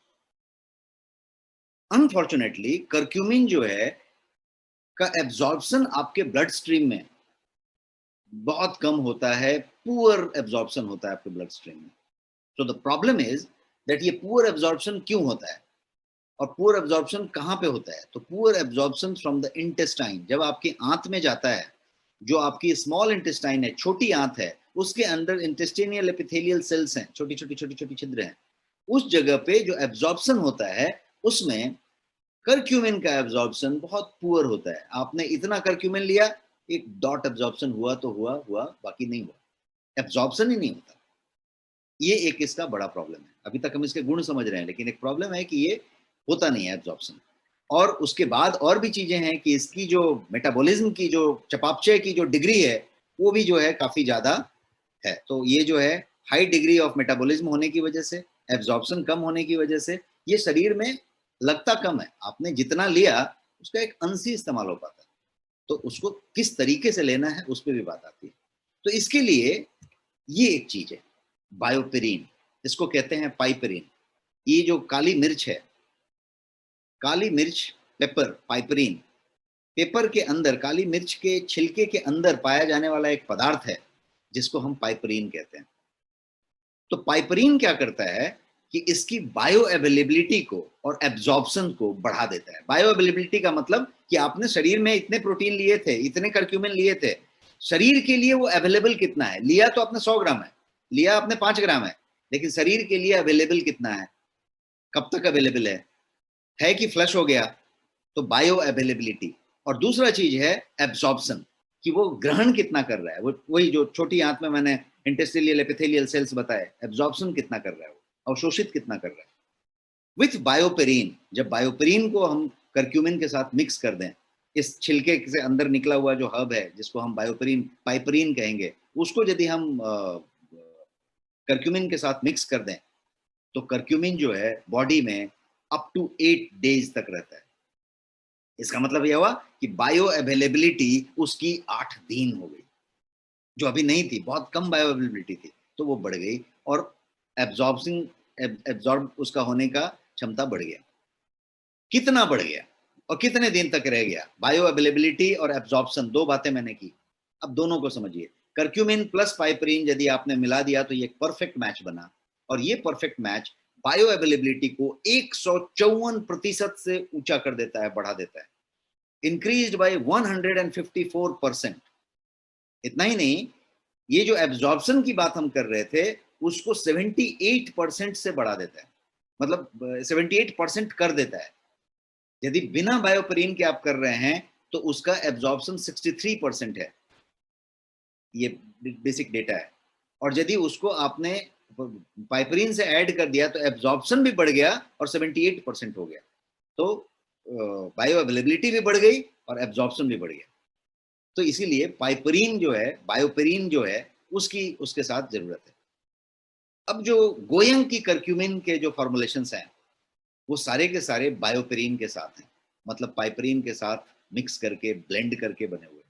अनफॉर्चुनेटली कर्क्यूमिन जो है का एब्जॉर्प्शन आपके ब्लड स्ट्रीम में बहुत कम होता है, पुअर एब्जॉर्प्शन होता है आपके ब्लड स्ट्रीम में। तो द प्रॉब्लम इज दैट ये पुअर एब्जॉर्प्शन क्यों होता है, और पुअर एब्जॉर्प्शन कहाँ पे होता है, तो poor absorption from the intestine, जब आपकी आंत में जाता है, जो आपकी स्मॉल इंटेस्टाइन है, छोटी आंत है, उसके अंदर इंटेस्टिनियल एपिथेलियल सेल्स हैं, छोटी छोटी छोटी छोटी छिद्र हैं, उस जगह पे जो एब्जॉर्प्शन होता है उसमें कर्क्यूमिन का एब्जॉर्प्शन बहुत पुअर होता है। आपने इतना कर्क्यूमिन लिया, एक डॉट एब्जॉर्प्शन हुआ तो हुआ हुआ, बाकी नहीं हुआ, एब्जॉर्प्शन ही नहीं होता। ये एक इसका बड़ा प्रॉब्लम है। अभी तक हम इसके गुण समझ रहे हैं, लेकिन एक प्रॉब्लम है कि ये होता नहीं है एब्जॉर्प्शन। और उसके बाद और भी चीजें हैं कि इसकी जो मेटाबॉलिज्म की जो चयापचय की जो डिग्री है वो भी जो है काफी ज्यादा है। तो ये जो है हाई डिग्री ऑफ मेटाबॉलिज्म होने की वजह से, एब्जॉर्प्शन कम होने की वजह से ये शरीर में लगता कम है, आपने जितना लिया उसका एक अंश ही इस्तेमाल हो पाता है। तो उसको किस तरीके से लेना है उस पर भी बात आती है। तो इसके लिए ये एक चीज है बायोपेरिन, इसको कहते हैं पाइपेरिन। ये जो काली मिर्च है, काली मिर्च पेपर पाइपरीन, पेपर के अंदर, काली मिर्च के छिलके के अंदर पाया जाने वाला एक पदार्थ है जिसको हम पाइपरीन कहते हैं। तो पाइपरीन क्या करता है कि इसकी बायो अवेलेबिलिटी को और एब्जॉर्प्शन को बढ़ा देता है। बायो अवेलेबिलिटी का मतलब कि आपने शरीर में इतने प्रोटीन लिए थे, इतने करक्यूमिन लिए थे, शरीर के लिए वो अवेलेबल कितना है? लिया तो आपने 100 ग्राम है, लिया आपने 5 ग्राम है, लेकिन शरीर के लिए अवेलेबल कितना है? कब तक अवेलेबल है कि फ्लश हो गया? तो बायो अवेलेबिलिटी। और दूसरा चीज है एब्जॉर्प्शन, कि वो ग्रहण कितना कर रहा है। वो वही जो छोटी आंत में मैंने इंटेस्टिलियल एपिथेलियल सेल्स बताए, एब्जॉर्प्शन कितना कर रहा है, वो अवशोषित कितना कर रहा है। विथ बायोपेरिन, जब बायोपेरिन को हम करक्यूमिन के साथ मिक्स कर दें, इस छिलके से अंदर निकला हुआ जो हब है जिसको हम बायोपेरिन पाइपरीन कहेंगे, उसको यदि हम करक्यूमिन के साथ मिक्स कर दें तो करक्यूमिन जो है बॉडी में अप टू 8 डेज तक रहता है। इसका मतलब यह हुआ कि बायो अवेलेबिलिटी उसकी 8 दिन हो गई, जो अभी नहीं थी, बहुत कम बायो अवेलेबिलिटी थी, तो वो बढ़ गई और एब्जॉर्ब उसका होने का क्षमता बढ़ गया। कितना बढ़ गया और कितने दिन तक रह गया? बायो अवेलेबिलिटी और एब्जॉर्प्शन, दो बातें मैंने की। अब दोनों को समझिए। करक्यूमिन प्लस पाइपरीन यदि आपने मिला दिया तो ये एक परफेक्ट मैच बना, और ये परफेक्ट मैच बायो अवेलेबिलिटी को 154% से ऊंचा कर देता है, बढ़ा देता है, इंक्रीज्ड बाय 154%। इतना ही नहीं, ये जो एब्जॉर्प्शन की बात हम कर रहे थे उसको 78% से बढ़ा देता है, मतलब 78% कर देता है। यदि बिना बायोपेरिन के आप कर रहे हैं तो उसका एब्जॉर्प्शन 63% है, ये बेसिक डेटा है। और यदि उसको आपने पाइपरीन से ऐड कर दिया तो एब्जॉर्प्शन भी बढ़ गया और 78% हो गया, तो बायो अवेलेबिलिटी भी बढ़ गई और एब्जॉर्प्शन भी बढ़ गया। तो इसीलिए पाइपरीन जो है, बायोपेरिन जो है, उसकी उसके साथ जरूरत है। अब जो गोयंग की करक्यूमिन के जो फॉर्मुलेशंस हैं वो सारे के सारे बायोपेरिन के साथ हैं, मतलब पाइपरीन के साथ मिक्स करके ब्लेंड करके बने हुए।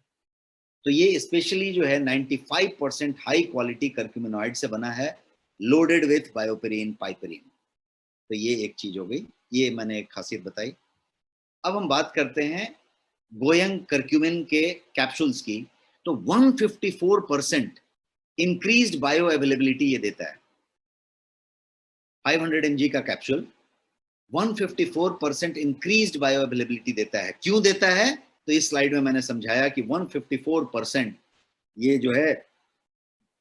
तो ये स्पेशली जो है 95% हाई क्वालिटी करक्यूमिनॉइड से बना है, लोडेड विथ बायोपेरिन पाइपरीन। तो ये एक चीज हो गई, ये मैंने एक खासियत बताई। अब हम बात करते हैं गोयंग करक्यूमिन के कैप्सूल्स की। तो 154% इंक्रीज्ड बायो अवेलेबिलिटी ये देता है। 500 mg का कैप्सूल 154% इंक्रीज्ड बायो अवेलेबिलिटी देता है। क्यों देता है? तो इस स्लाइड में मैंने समझाया कि 154% ये जो है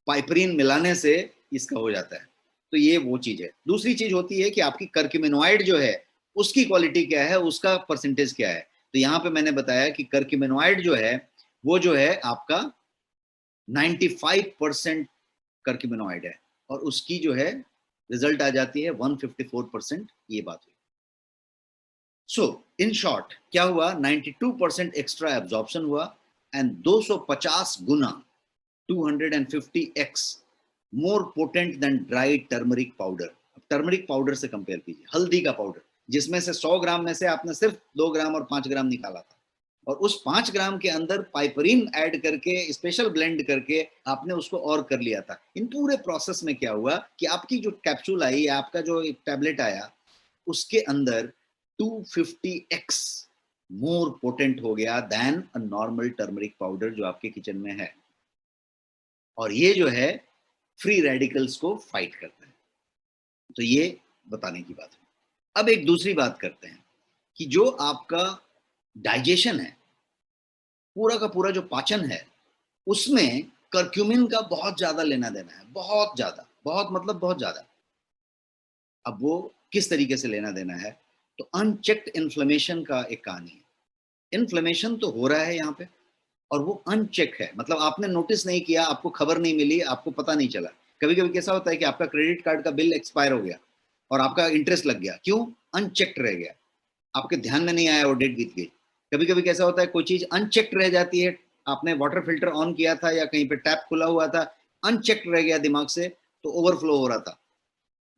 पाइपरीन मिलाने से इसका हो जाता है। तो ये वो चीज है। दूसरी चीज होती है कि आपकी करक्यूमिनॉइड जो है उसकी क्वालिटी क्या है, उसका परसेंटेज क्या है। तो यहाँ पे मैंने बताया कि करक्यूमिनॉइड जो है वो जो है आपका 95% करक्यूमिनॉइड है, और उसकी जो है रिजल्ट आ जाती है 154%। ये बात हुई। सो इन शॉर्ट क्या हुआ? 92% एक्स्ट्रा एब्जॉर्प्शन हुआ and 250 Guna 250x more potent then dry turmeric powder. Turmeric powder से कंपेयर कीजिए, हल्दी का पाउडर, जिसमें से 100 ग्राम में से आपने सिर्फ 2 ग्राम और 5 ग्राम निकाला था, और उस 5 ग्राम के अंदर पाइपरीन ऐड करके स्पेशल ब्लेंड करके आपने उसको और कर लिया था। इन पूरे प्रोसेस में क्या हुआ कि आपकी जो कैप्सूल आई, आपका जो एक टैबलेट आया, उसके अंदर 250x मोर पोटेंट हो गया then a normal turmeric powder जो आपके किचन में है। और ये जो है फ्री रेडिकल्स को फाइट करता है। तो ये बताने की बात है। अब एक दूसरी बात करते हैं कि जो आपका डाइजेशन है, पूरा का पूरा जो पाचन है, उसमें करक्यूमिन का बहुत ज्यादा लेना देना है, बहुत ज्यादा, बहुत मतलब बहुत ज्यादा। अब वो किस तरीके से लेना देना है? तो अनचेक्ड इन्फ्लेमेशन का एक कहानी है। इन्फ्लेमेशन तो हो रहा है यहाँ पे, और वो अनचेक है, मतलब आपने नोटिस नहीं किया, आपको खबर नहीं मिली, आपको पता नहीं चला। कभी कभी कैसा होता है कि आपका क्रेडिट कार्ड का बिल एक्सपायर हो गया और आपका इंटरेस्ट लग गया, क्यों? अनचेक्ड रह गया, आपके ध्यान में नहीं आया, वो डेट बीत गई। कभी कभी कैसा होता है, कोई चीज अनचेक्ड रह जाती है, आपने वाटर फिल्टर ऑन किया था या कहीं पे टैप खुला हुआ था, अनचेक्ड रह गया दिमाग से, तो ओवरफ्लो हो रहा था।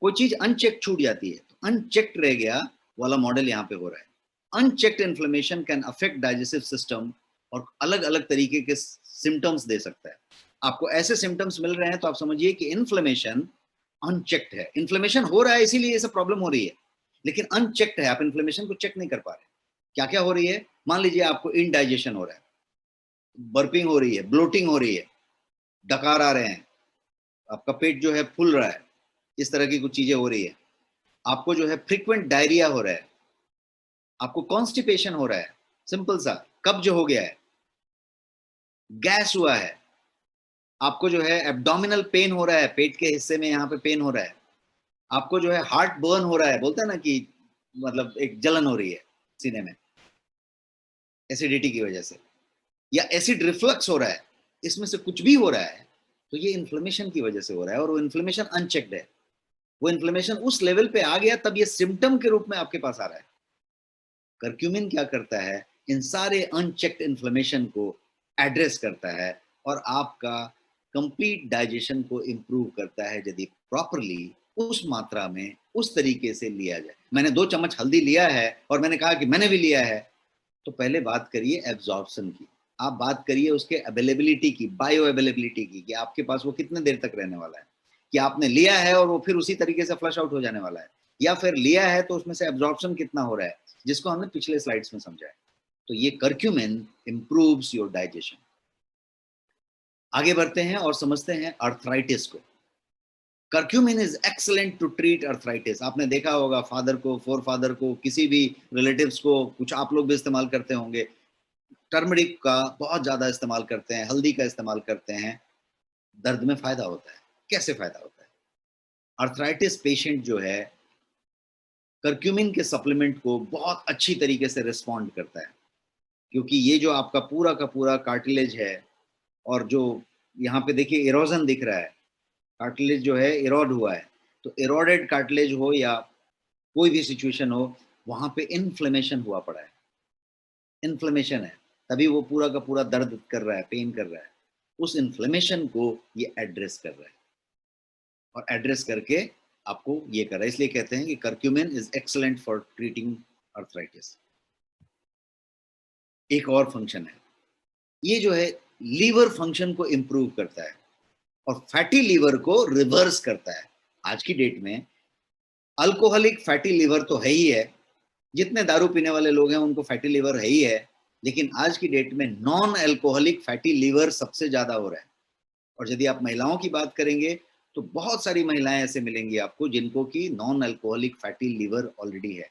कोई चीज अनचेक छूट जाती है, तो अनचेक्ड रह गया वाला मॉडल यहाँ पे हो रहा है। Unchecked inflammation can affect digestive system और अलग अलग तरीके के सिम्टम्स दे सकता है। आपको ऐसे सिम्टम्स मिल रहे हैं तो आप समझिए कि इन्फ्लेमेशन अनचेक्ड है। इन्फ्लेमेशन हो रहा है इसीलिए ये सब प्रॉब्लम हो रही है, लेकिन अनचेक्ड है, आप इन्फ्लेमेशन को चेक नहीं कर पा रहे। क्या क्या हो रही है? मान लीजिए आपको इनडाइजेशन हो रहा है, बर्पिंग हो रही है, ब्लोटिंग हो रही है, डकार आ रहे हैं, आपका पेट जो है फूल रहा है, इस तरह की कुछ चीजें हो रही है, आपको जो है फ्रीक्वेंट डायरिया हो रहा है, आपको कॉन्स्टिपेशन हो रहा है, सिंपल सा कब्ज हो गया है, गैस हुआ है, आपको जो है एब्डोमिनल पेन हो रहा है, पेट के हिस्से में यहाँ पे पेन हो रहा है, आपको जो है हार्ट बर्न हो रहा है, बोलते हैं ना कि मतलब एक जलन हो रही है सीने में एसिडिटी की वजह से, या एसिड रिफ्लक्स हो रहा है, इसमें से कुछ भी हो रहा है तो ये इन्फ्लेमेशन की वजह से हो रहा है, और वो इन्फ्लेमेशन अनचेक्ड है, वो इन्फ्लेमेशन उस लेवल पे आ गया तब ये सिम्टम के रूप में आपके पास आ रहा है। कर्क्यूमिन क्या करता है, इन सारे अनचेक्ड इन्फ्लेमेशन को एड्रेस करता है और आपका कंप्लीट डाइजेशन को इंप्रूव करता है यदि प्रॉपरली उस मात्रा में उस तरीके से लिया जाए। मैंने 2 चम्मच हल्दी लिया है और मैंने कहा कि मैंने भी लिया है, तो पहले बात करिए एब्जॉर्प्शन की, आप बात करिए उसके अवेलेबिलिटी की, बायो अवेलेबिलिटी की, कि आपके पास वो कितने देर तक रहने वाला है, कि आपने लिया है और वो फिर उसी तरीके से फ्लश आउट हो जाने वाला है, या फिर लिया है तो उसमें से एब्जॉर्प्शन कितना हो रहा है, जिसको हमने पिछले स्लाइड्स में समझा है। तो ये कर्क्यूमिन इंप्रूव्स योर डाइजेशन। आगे बढ़ते हैं और समझते हैं अर्थराइटिस को। Curcumin is excellent to treat arthritis. आपने देखा होगा फादर को, फोर फादर को, किसी भी रिलेटिव्स को, कुछ आप लोग भी इस्तेमाल करते होंगे, टर्मरिक का बहुत ज्यादा इस्तेमाल करते हैं, हल्दी का इस्तेमाल करते हैं, दर्द में फायदा होता है। कैसे फायदा होता है? अर्थराइटिस पेशेंट जो है कर्क्यूमिन के सप्लीमेंट को बहुत अच्छी तरीके से रिस्पॉन्ड करता है, क्योंकि ये जो आपका पूरा का पूरा कार्टिलेज है, और जो यहाँ पे देखिए इरोजन दिख रहा है, कार्टिलेज जो है इरोड हुआ है, तो इरोडेड कार्टिलेज हो या कोई भी सिचुएशन हो, वहां पे इन्फ्लेमेशन हुआ पड़ा है, इन्फ्लेमेशन है, तभी वो पूरा का पूरा दर्द कर रहा है, पेन कर रहा है। उस इन्फ्लेमेशन को ये एड्रेस कर रहा है, और एड्रेस करके आपको ये कर रहा है, इसलिए कहते हैं कि curcumin is excellent for treating arthritis. एक और फंक्शन है, ये जो है लीवर फंक्शन को इंप्रूव करता है और फैटी लीवर को रिवर्स करता है। आज की डेट में अल्कोहलिक फैटी लीवर तो है ही है, जितने दारू पीने वाले लोग हैं उनको फैटी लीवर है ही है, लेकिन आज की डेट में नॉन अल्कोहलिक फैटी लीवर सबसे ज्यादा हो रहा है। और यदि आप महिलाओं की बात करेंगे तो बहुत सारी महिलाएं ऐसे मिलेंगी आपको जिनको की non alcoholic fatty liver already है।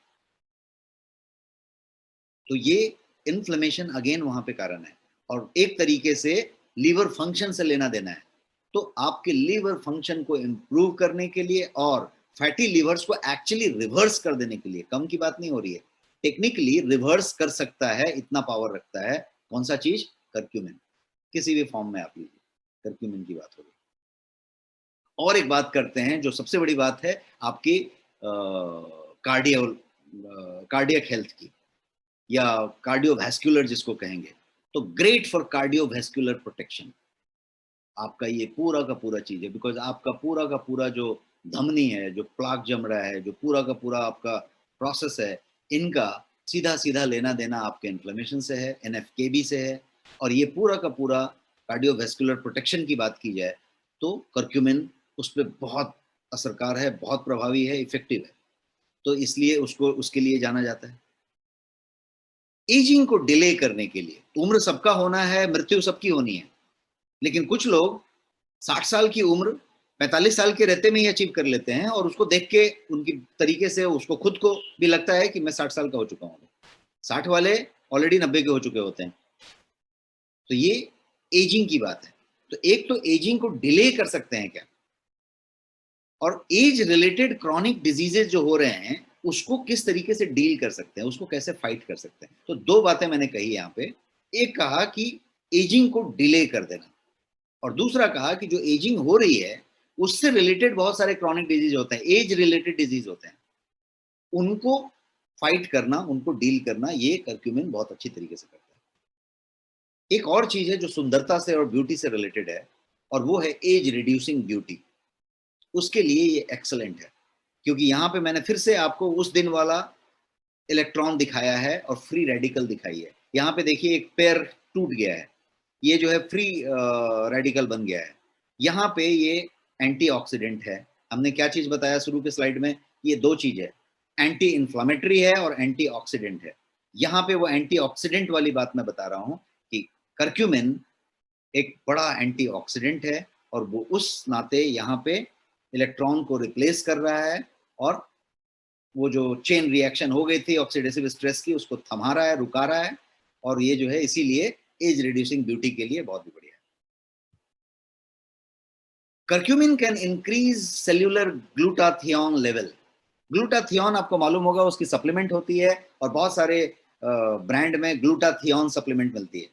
तो ये इन्फ्लेमेशन अगेन वहां पे कारण है, और एक तरीके से लीवर फंक्शन से लेना देना है। तो आपके लीवर फंक्शन को इंप्रूव करने के लिए और फैटी लीवर्स को एक्चुअली रिवर्स कर देने के लिए, कम की बात नहीं हो रही है, टेक्निकली रिवर्स कर सकता है, इतना पावर रखता है। कौन सा चीज? कर्क्यूमिन, किसी भी फॉर्म में आप लीजिए, कर्क्यूमिन की बात होगी। और एक बात करते हैं जो सबसे बड़ी बात है आपकी कार्डियो कार्डियक हेल्थ की, या कार्डियोवैस्कुलर जिसको कहेंगे, तो ग्रेट फॉर कार्डियोवैस्कुलर प्रोटेक्शन। आपका ये पूरा का पूरा चीज है, बिकॉज आपका पूरा का पूरा जो धमनी है, जो प्लाक जम रहा है, जो पूरा का पूरा आपका प्रोसेस है, इनका सीधा सीधा लेना देना आपके इन्फ्लेमेशन से है, एनएफकेबी से है। और ये पूरा का पूरा कार्डियोवैस्कुलर प्रोटेक्शन की बात की जाए तो कर्क्यूमिन उस पर बहुत असरकार है, बहुत प्रभावी है, इफेक्टिव है, तो इसलिए उसको उसके लिए जाना जाता है। एजिंग को डिले करने के लिए, उम्र सबका होना है, मृत्यु सबकी होनी है, लेकिन कुछ लोग 60 साल की उम्र 45 साल के रहते में ही अचीव कर लेते हैं, और उसको देख के उनकी तरीके से उसको खुद को भी लगता है कि मैं 60 साल का हो चुका हूँ। 60 वाले ऑलरेडी 90 के हो चुके होते हैं। तो ये एजिंग की बात है। तो एक तो एजिंग को डिले कर सकते हैं क्या, और एज रिलेटेड क्रॉनिक डिजीजेज जो हो रहे हैं उसको किस तरीके से डील कर सकते हैं, उसको कैसे फाइट कर सकते हैं। तो 2 बातें मैंने कही यहाँ पे। एक कहा कि एजिंग को डिले कर देना, और दूसरा कहा कि जो एजिंग हो रही है उससे रिलेटेड बहुत सारे क्रॉनिक डिजीज होते हैं, एज रिलेटेड डिजीज होते हैं, उनको फाइट करना, उनको डील करना, ये कर्क्यूमिन बहुत अच्छी तरीके से करता है। एक और चीज है जो सुंदरता से और ब्यूटी से रिलेटेड है, और वो है एज रिड्यूसिंग ब्यूटी। उसके लिए ये एक्सलेंट है, क्योंकि यहाँ पे मैंने फिर से आपको उस दिन वाला इलेक्ट्रॉन दिखाया है और फ्री रेडिकल दिखाई है। यहाँ पे देखिए एक पेयर टूट गया है, ये जो है फ्री रेडिकल बन गया है। यहाँ पे ये एंटीऑक्सीडेंट है। हमने क्या चीज बताया शुरू के स्लाइड में? ये 2 चीज है, एंटी इन्फ्लामेटरी है और एंटीऑक्सीडेंट है। यहाँ पे वो एंटीऑक्सीडेंट वाली बात मैं बता रहा हूँ कि करक्यूमिन एक बड़ा एंटीऑक्सीडेंट है और वो उस नाते यहाँ पे इलेक्ट्रॉन को रिप्लेस कर रहा है और वो जो चेन रिएक्शन हो गई थी ऑक्सीडेटिव स्ट्रेस की उसको थमा रहा है, रुका रहा है, और ये जो है इसीलिए एज रिड्यूसिंग ब्यूटी के लिए बहुत ही बढ़िया है। Curcumin can increase cellular glutathione level. Glutathione आपको मालूम होगा उसकी सप्लीमेंट होती है और बहुत सारे ब्रांड में ग्लूटाथियोन सप्लीमेंट मिलती है।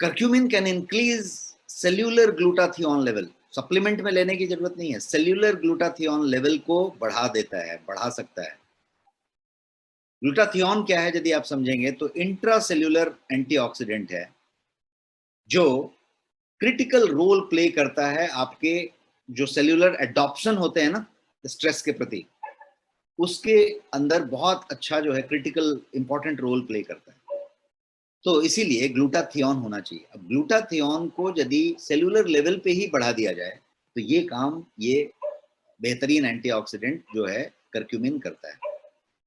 Curcumin can increase cellular glutathione level. Supplement में लेने की जरूरत नहीं है, सेल्यूलर ग्लूटाथियोन लेवल को बढ़ा देता है, बढ़ा सकता है। ग्लूटाथियोन क्या है यदि आप समझेंगे तो इंट्रासेल्यूलर एंटीऑक्सीडेंट है जो क्रिटिकल रोल प्ले करता है आपके जो सेल्यूलर एडॉप्शन होते हैं ना स्ट्रेस के प्रति, उसके अंदर बहुत अच्छा जो है क्रिटिकल इंपॉर्टेंट रोल प्ले करता है। तो इसीलिए ग्लूटाथियोन होना चाहिए। अब ग्लूटाथियोन को यदि सेल्यूलर लेवल पे ही बढ़ा दिया जाए तो ये काम ये बेहतरीन एंटीऑक्सीडेंट जो है करक्यूमिन करता है।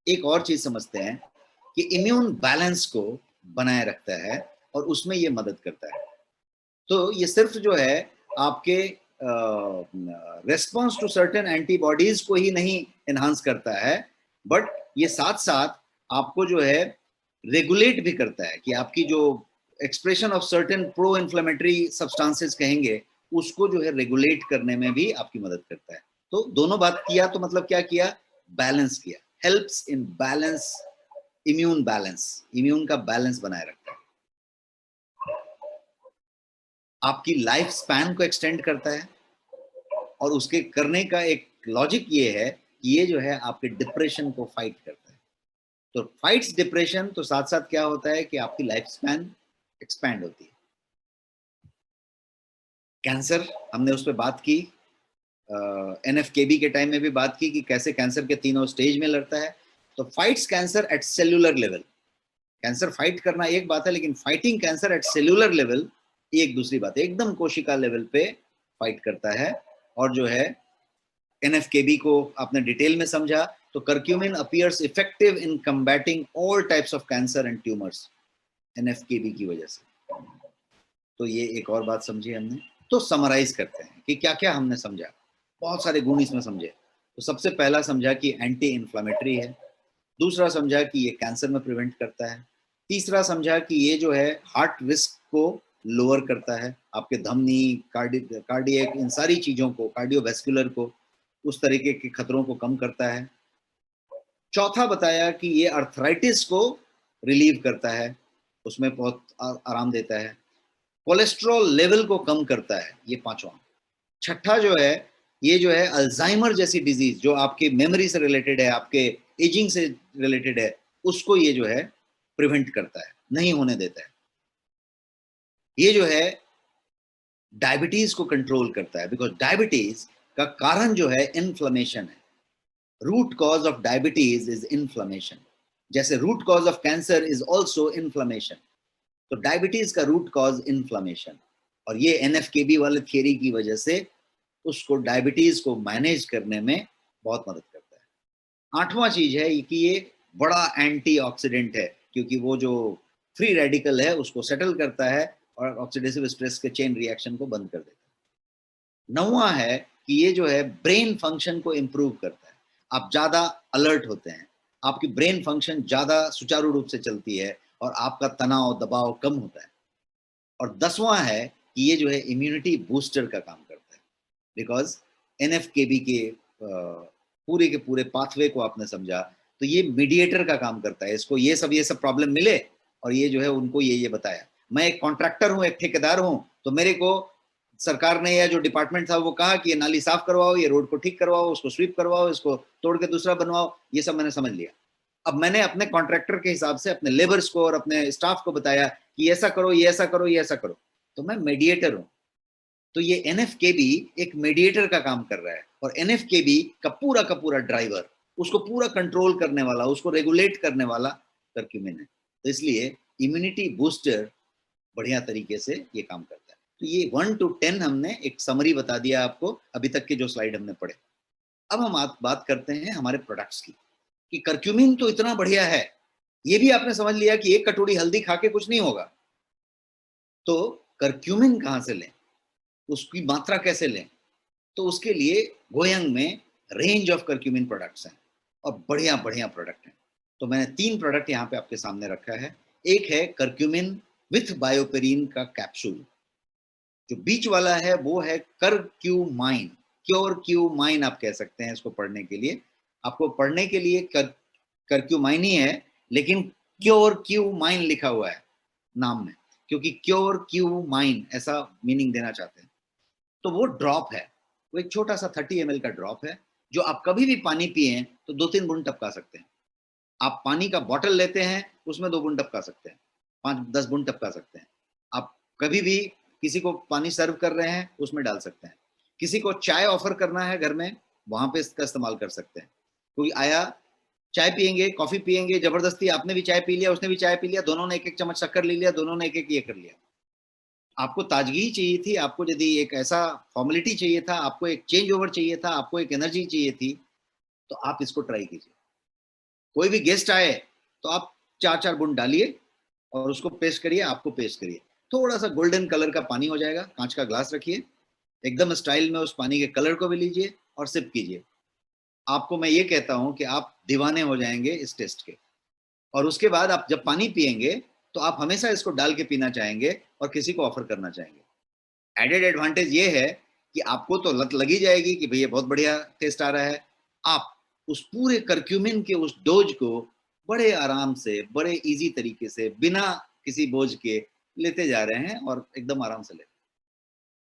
एक और चीज समझते हैं कि इम्यून बैलेंस को बनाए रखता है और उसमें ये मदद करता है। तो ये सिर्फ जो है आपके रेस्पॉन्स टू सर्टेन एंटीबॉडीज को ही नहीं एनहांस करता है, बट ये साथ साथ आपको जो है रेगुलेट भी करता है कि आपकी जो expression of certain pro inflammatory substances कहेंगे उसको जो है रेगुलेट करने में भी आपकी मदद करता है। तो दोनों बात किया तो मतलब क्या किया, बैलेंस किया, helps in balance immune balance, immune का बैलेंस बनाए रखता है। आपकी लाइफ स्पैन को एक्सटेंड करता है और उसके करने का एक लॉजिक ये है कि ये जो है आपके डिप्रेशन को फाइट करता है। तो फाइट्स डिप्रेशन तो साथ साथ क्या होता है कि आपकी लाइफ स्पैन एक्सपैंड होती है। कैंसर हमने उस पर बात की, एनएफकेबी के टाइम में भी बात की कि कैसे कैंसर के तीनों स्टेज में लड़ता है। तो fights cancer at cellular level, cancer fight करना एक बात है लेकिन fighting cancer at cellular level एक दूसरी बात है। एकदम कोशिका लेवल पे फाइट करता है और जो है एनएफकेबी को आपने डिटेल में समझा तो curcumin appears effective in combating all types of cancer and tumours NFKB की वजह से। तो ये एक और बात समझी हमने। तो समराइज करते हैं कि क्या क्या हमने समझा, बहुत सारे गुण इसमें समझे। तो सबसे पहला समझा कि एंटी इन्फ्लामेटरी है, दूसरा समझा कि ये कैंसर में प्रिवेंट करता है, तीसरा समझा कि ये जो है हार्ट रिस्क को लोअर करता है, आपके धमनी कार्डियक इन सारी चीजों को, कार्डियोवैस्कुलर को, उस तरीके के खतरों को कम करता है। चौथा बताया कि ये अर्थराइटिस को रिलीव करता है, उसमें बहुत आराम देता है। कोलेस्ट्रॉल लेवल को कम करता है, ये पांचवा। छठा जो है ये जो है अल्जाइमर जैसी डिजीज जो आपके मेमोरी से रिलेटेड है, आपके एजिंग से रिलेटेड है, उसको ये जो है प्रिवेंट करता है, नहीं होने देता है। ये जो है डायबिटीज को कंट्रोल करता है, बिकॉज डायबिटीज का कारण जो है इन्फ्लेमेशन है। Root cause of diabetes is inflammation, जैसे root cause of cancer is also inflammation. तो डायबिटीज का रूट कॉज इन्फ्लेमेशन, और ये एनएफकेबी वाले थियरी की वजह से उसको डायबिटीज को मैनेज करने में बहुत मदद करता है। आठवां चीज है कि ये बड़ा एंटीऑक्सीडेंट है क्योंकि वो जो फ्री रेडिकल है उसको सेटल करता है और ऑक्सीडेटिव स्ट्रेस के चेन रिएक्शन को बंद कर देता है। नौवां है कि ये जो है ब्रेन फंक्शन को इंप्रूव करता है, आप ज्यादा अलर्ट होते हैं, आपकी ब्रेन फंक्शन ज्यादा सुचारू रूप से चलती है और आपका तनाव दबाव कम होता है। और 10वां है कि ये जो है इम्यूनिटी बूस्टर का काम करता है, बिकॉज एनएफकेबी के पूरे के पूरे पाथवे को आपने समझा तो ये मीडिएटर का काम करता है। इसको ये सब प्रॉब्लम मिले और ये जो है उनको ये बताया। मैं एक कॉन्ट्रैक्टर हूँ, एक ठेकेदार हूँ, तो मेरे को सरकार ने या जो डिपार्टमेंट था वो कहा कि ये नाली साफ करवाओ, ये रोड को ठीक करवाओ, उसको स्वीप करवाओ, इसको तोड़ के दूसरा बनवाओ, ये सब मैंने समझ लिया। अब मैंने अपने कॉन्ट्रैक्टर के हिसाब से अपने लेबर्स को और अपने स्टाफ को बताया कि ऐसा करो, ये ऐसा करो, ये ऐसा करो, तो मैं मीडिएटर हूँ। तो ये एनएफकेबी एक मीडिएटर का काम कर रहा है और एनएफकेबी का पूरा ड्राइवर, उसको पूरा कंट्रोल करने वाला, उसको रेगुलेट करने वाला करक्यूमिन है। तो इसलिए इम्यूनिटी बूस्टर बढ़िया तरीके से ये काम करता है। तो ये 1 to 10 हमने एक समरी बता दिया आपको अभी तक के जो स्लाइड हमने पढ़े। अब हम बात करते हैं हमारे प्रोडक्ट्स की कि करक्यूमिन तो इतना बढ़िया है, ये भी आपने समझ लिया कि एक कटोरी हल्दी खा के कुछ नहीं होगा, तो करक्यूमिन कहाँ से लें, उसकी मात्रा कैसे लें? तो उसके लिए गोयंग में रेंज ऑफ करक्यूमिन प्रोडक्ट्स हैं और बढ़िया बढ़िया प्रोडक्ट हैं। तो मैंने 3 प्रोडक्ट यहाँ पे आपके सामने रखा है। एक है करक्यूमिन विथ बायोपेरिन का कैप्सूल, जो बीच वाला है वो है करक्यूमाइन, क्योर क्यूमाइन आप कह सकते हैं इसको पढ़ने के लिए। आपको पढ़ने के लिए करक्यूमाइन ही है, लेकिन क्योर क्यूमाइन लिखा हुआ है नाम में, क्योंकि क्योर क्यूमाइन ऐसा मीनिंग देना चाहते हैं। तो वो ड्रॉप है, वो एक छोटा सा 30 ml का ड्रॉप है, जो आप कभी भी पानी पिए तो 2-3 बूंद टपका सकते हैं। आप पानी का बॉटल लेते हैं, उसमें 2 बूंद टपका सकते हैं, 5-10 बूंद टपका सकते हैं। आप कभी भी किसी को पानी सर्व कर रहे हैं, उसमें डाल सकते हैं। किसी को चाय ऑफर करना है घर में, वहां पे इसका इस्तेमाल कर सकते हैं। कोई आया, चाय पियेंगे, कॉफी पियेंगे, जबरदस्ती आपने भी चाय पी लिया, उसने भी चाय पी लिया, दोनों ने एक-एक चम्मच शक्कर ले लिया, दोनों ने एक-एक ये कर लिया। आपको ताजगी चाहिए थी, आपको यदि एक ऐसा फॉर्मेलिटी चाहिए था, आपको एक चेंज ओवर चाहिए था, आपको एक एनर्जी चाहिए थी, तो आप इसको ट्राई कीजिए। कोई भी गेस्ट आए तो आप 4-4 बूंद डालिए और उसको पेस्ट करिए, आपको पेस्ट करिए। थोड़ा सा गोल्डन कलर का पानी हो जाएगा, कांच का ग्लास रखिए, एकदम स्टाइल में उस पानी के कलर को भी लीजिए और सिप कीजिए। आपको मैं ये कहता हूं कि आप दीवाने हो जाएंगे इस टेस्ट के। और उसके बाद आप जब पानी पिएंगे तो आप हमेशा इसको डाल के पीना चाहेंगे और किसी को ऑफर करना चाहेंगे। एडेड एडवांटेज ये है कि आपको तो लत लगी जाएगी कि भैया बहुत बढ़िया टेस्ट आ रहा है। आप उस पूरे करक्यूमिन के उस डोज को बड़े आराम से, बड़े इजी तरीके से, बिना किसी बोझ के लेते जा रहे हैं और एकदम आराम से लेते।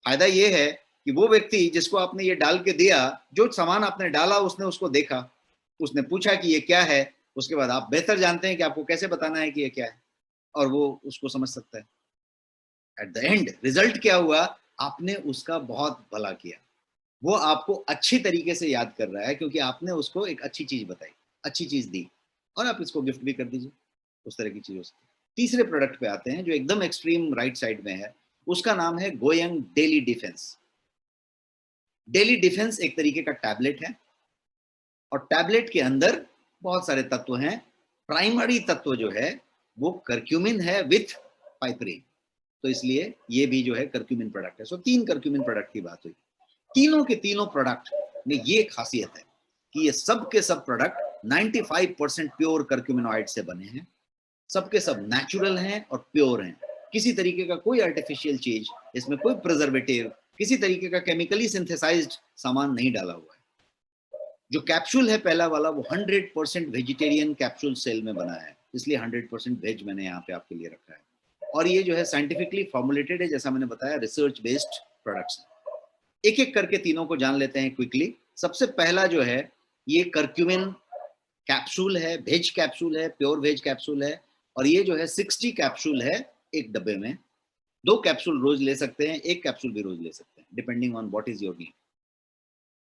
फायदा ये है कि वो व्यक्ति जिसको आपने ये डाल के दिया, जो सामान आपने डाला उसने उसको देखा, उसने पूछा कि ये क्या है, उसके बाद आप बेहतर जानते हैं कि आपको कैसे बताना है कि ये क्या है, और वो उसको समझ सकता है। एट द एंड रिजल्ट क्या हुआ, आपने उसका बहुत भला किया। वो आपको अच्छी तरीके से याद कर रहा है क्योंकि आपने उसको एक अच्छी चीज बताई, अच्छी चीज दी, और आप इसको गिफ्ट भी कर दीजिए उस तरह की चीजों से। तीसरे प्रोडक्ट पे आते हैं जो एकदम एक्सट्रीम राइट साइड में है, उसका नाम है going daily defence. Daily defence एक तरीके का टैबलेट है और टैबलेट के अंदर बहुत सारे तत्व हैं। प्राइमरी तत्व जो है वो करक्यूमिन है विथ पाइपरीन, तो इसलिए ये भी जो है करक्यूमिन प्रोडक्ट है। सो 3 करक्यूमिन प्रोडक्ट की बात हुई। तीनों के तीनों प्रोडक्ट में ये खासियत है कि ये सब के सब प्रोडक्ट 95% प्योर करक्यूमिनॉइड से बने हैं, सबके सब नेचुरल हैं और प्योर हैं। किसी तरीके का कोई आर्टिफिशियल चीज, इसमें कोई प्रिजर्वेटिव, किसी तरीके का केमिकली सिंथेसाइज्ड सामान नहीं डाला हुआ है। जो कैप्सूल है पहला वाला, वो 100% वेजिटेरियन कैप्सूल सेल में बना है, इसलिए 100% वेज मैंने यहाँ पे आपके लिए रखा है। और ये जो है साइंटिफिकली फॉर्मुलेटेड है, जैसा मैंने बताया, रिसर्च बेस्ड प्रोडक्ट्स। एक एक करके तीनों को जान लेते हैं क्विकली। सबसे पहला जो है ये करक्यूमिन कैप्सूल है, वेज कैप्सूल है, प्योर वेज कैप्सूल है, और ये जो है 60 कैप्सूल है एक डब्बे में। 2 कैप्सूल रोज ले सकते हैं, 1 कैप्सूल भी रोज ले सकते हैं, depending on what is your need.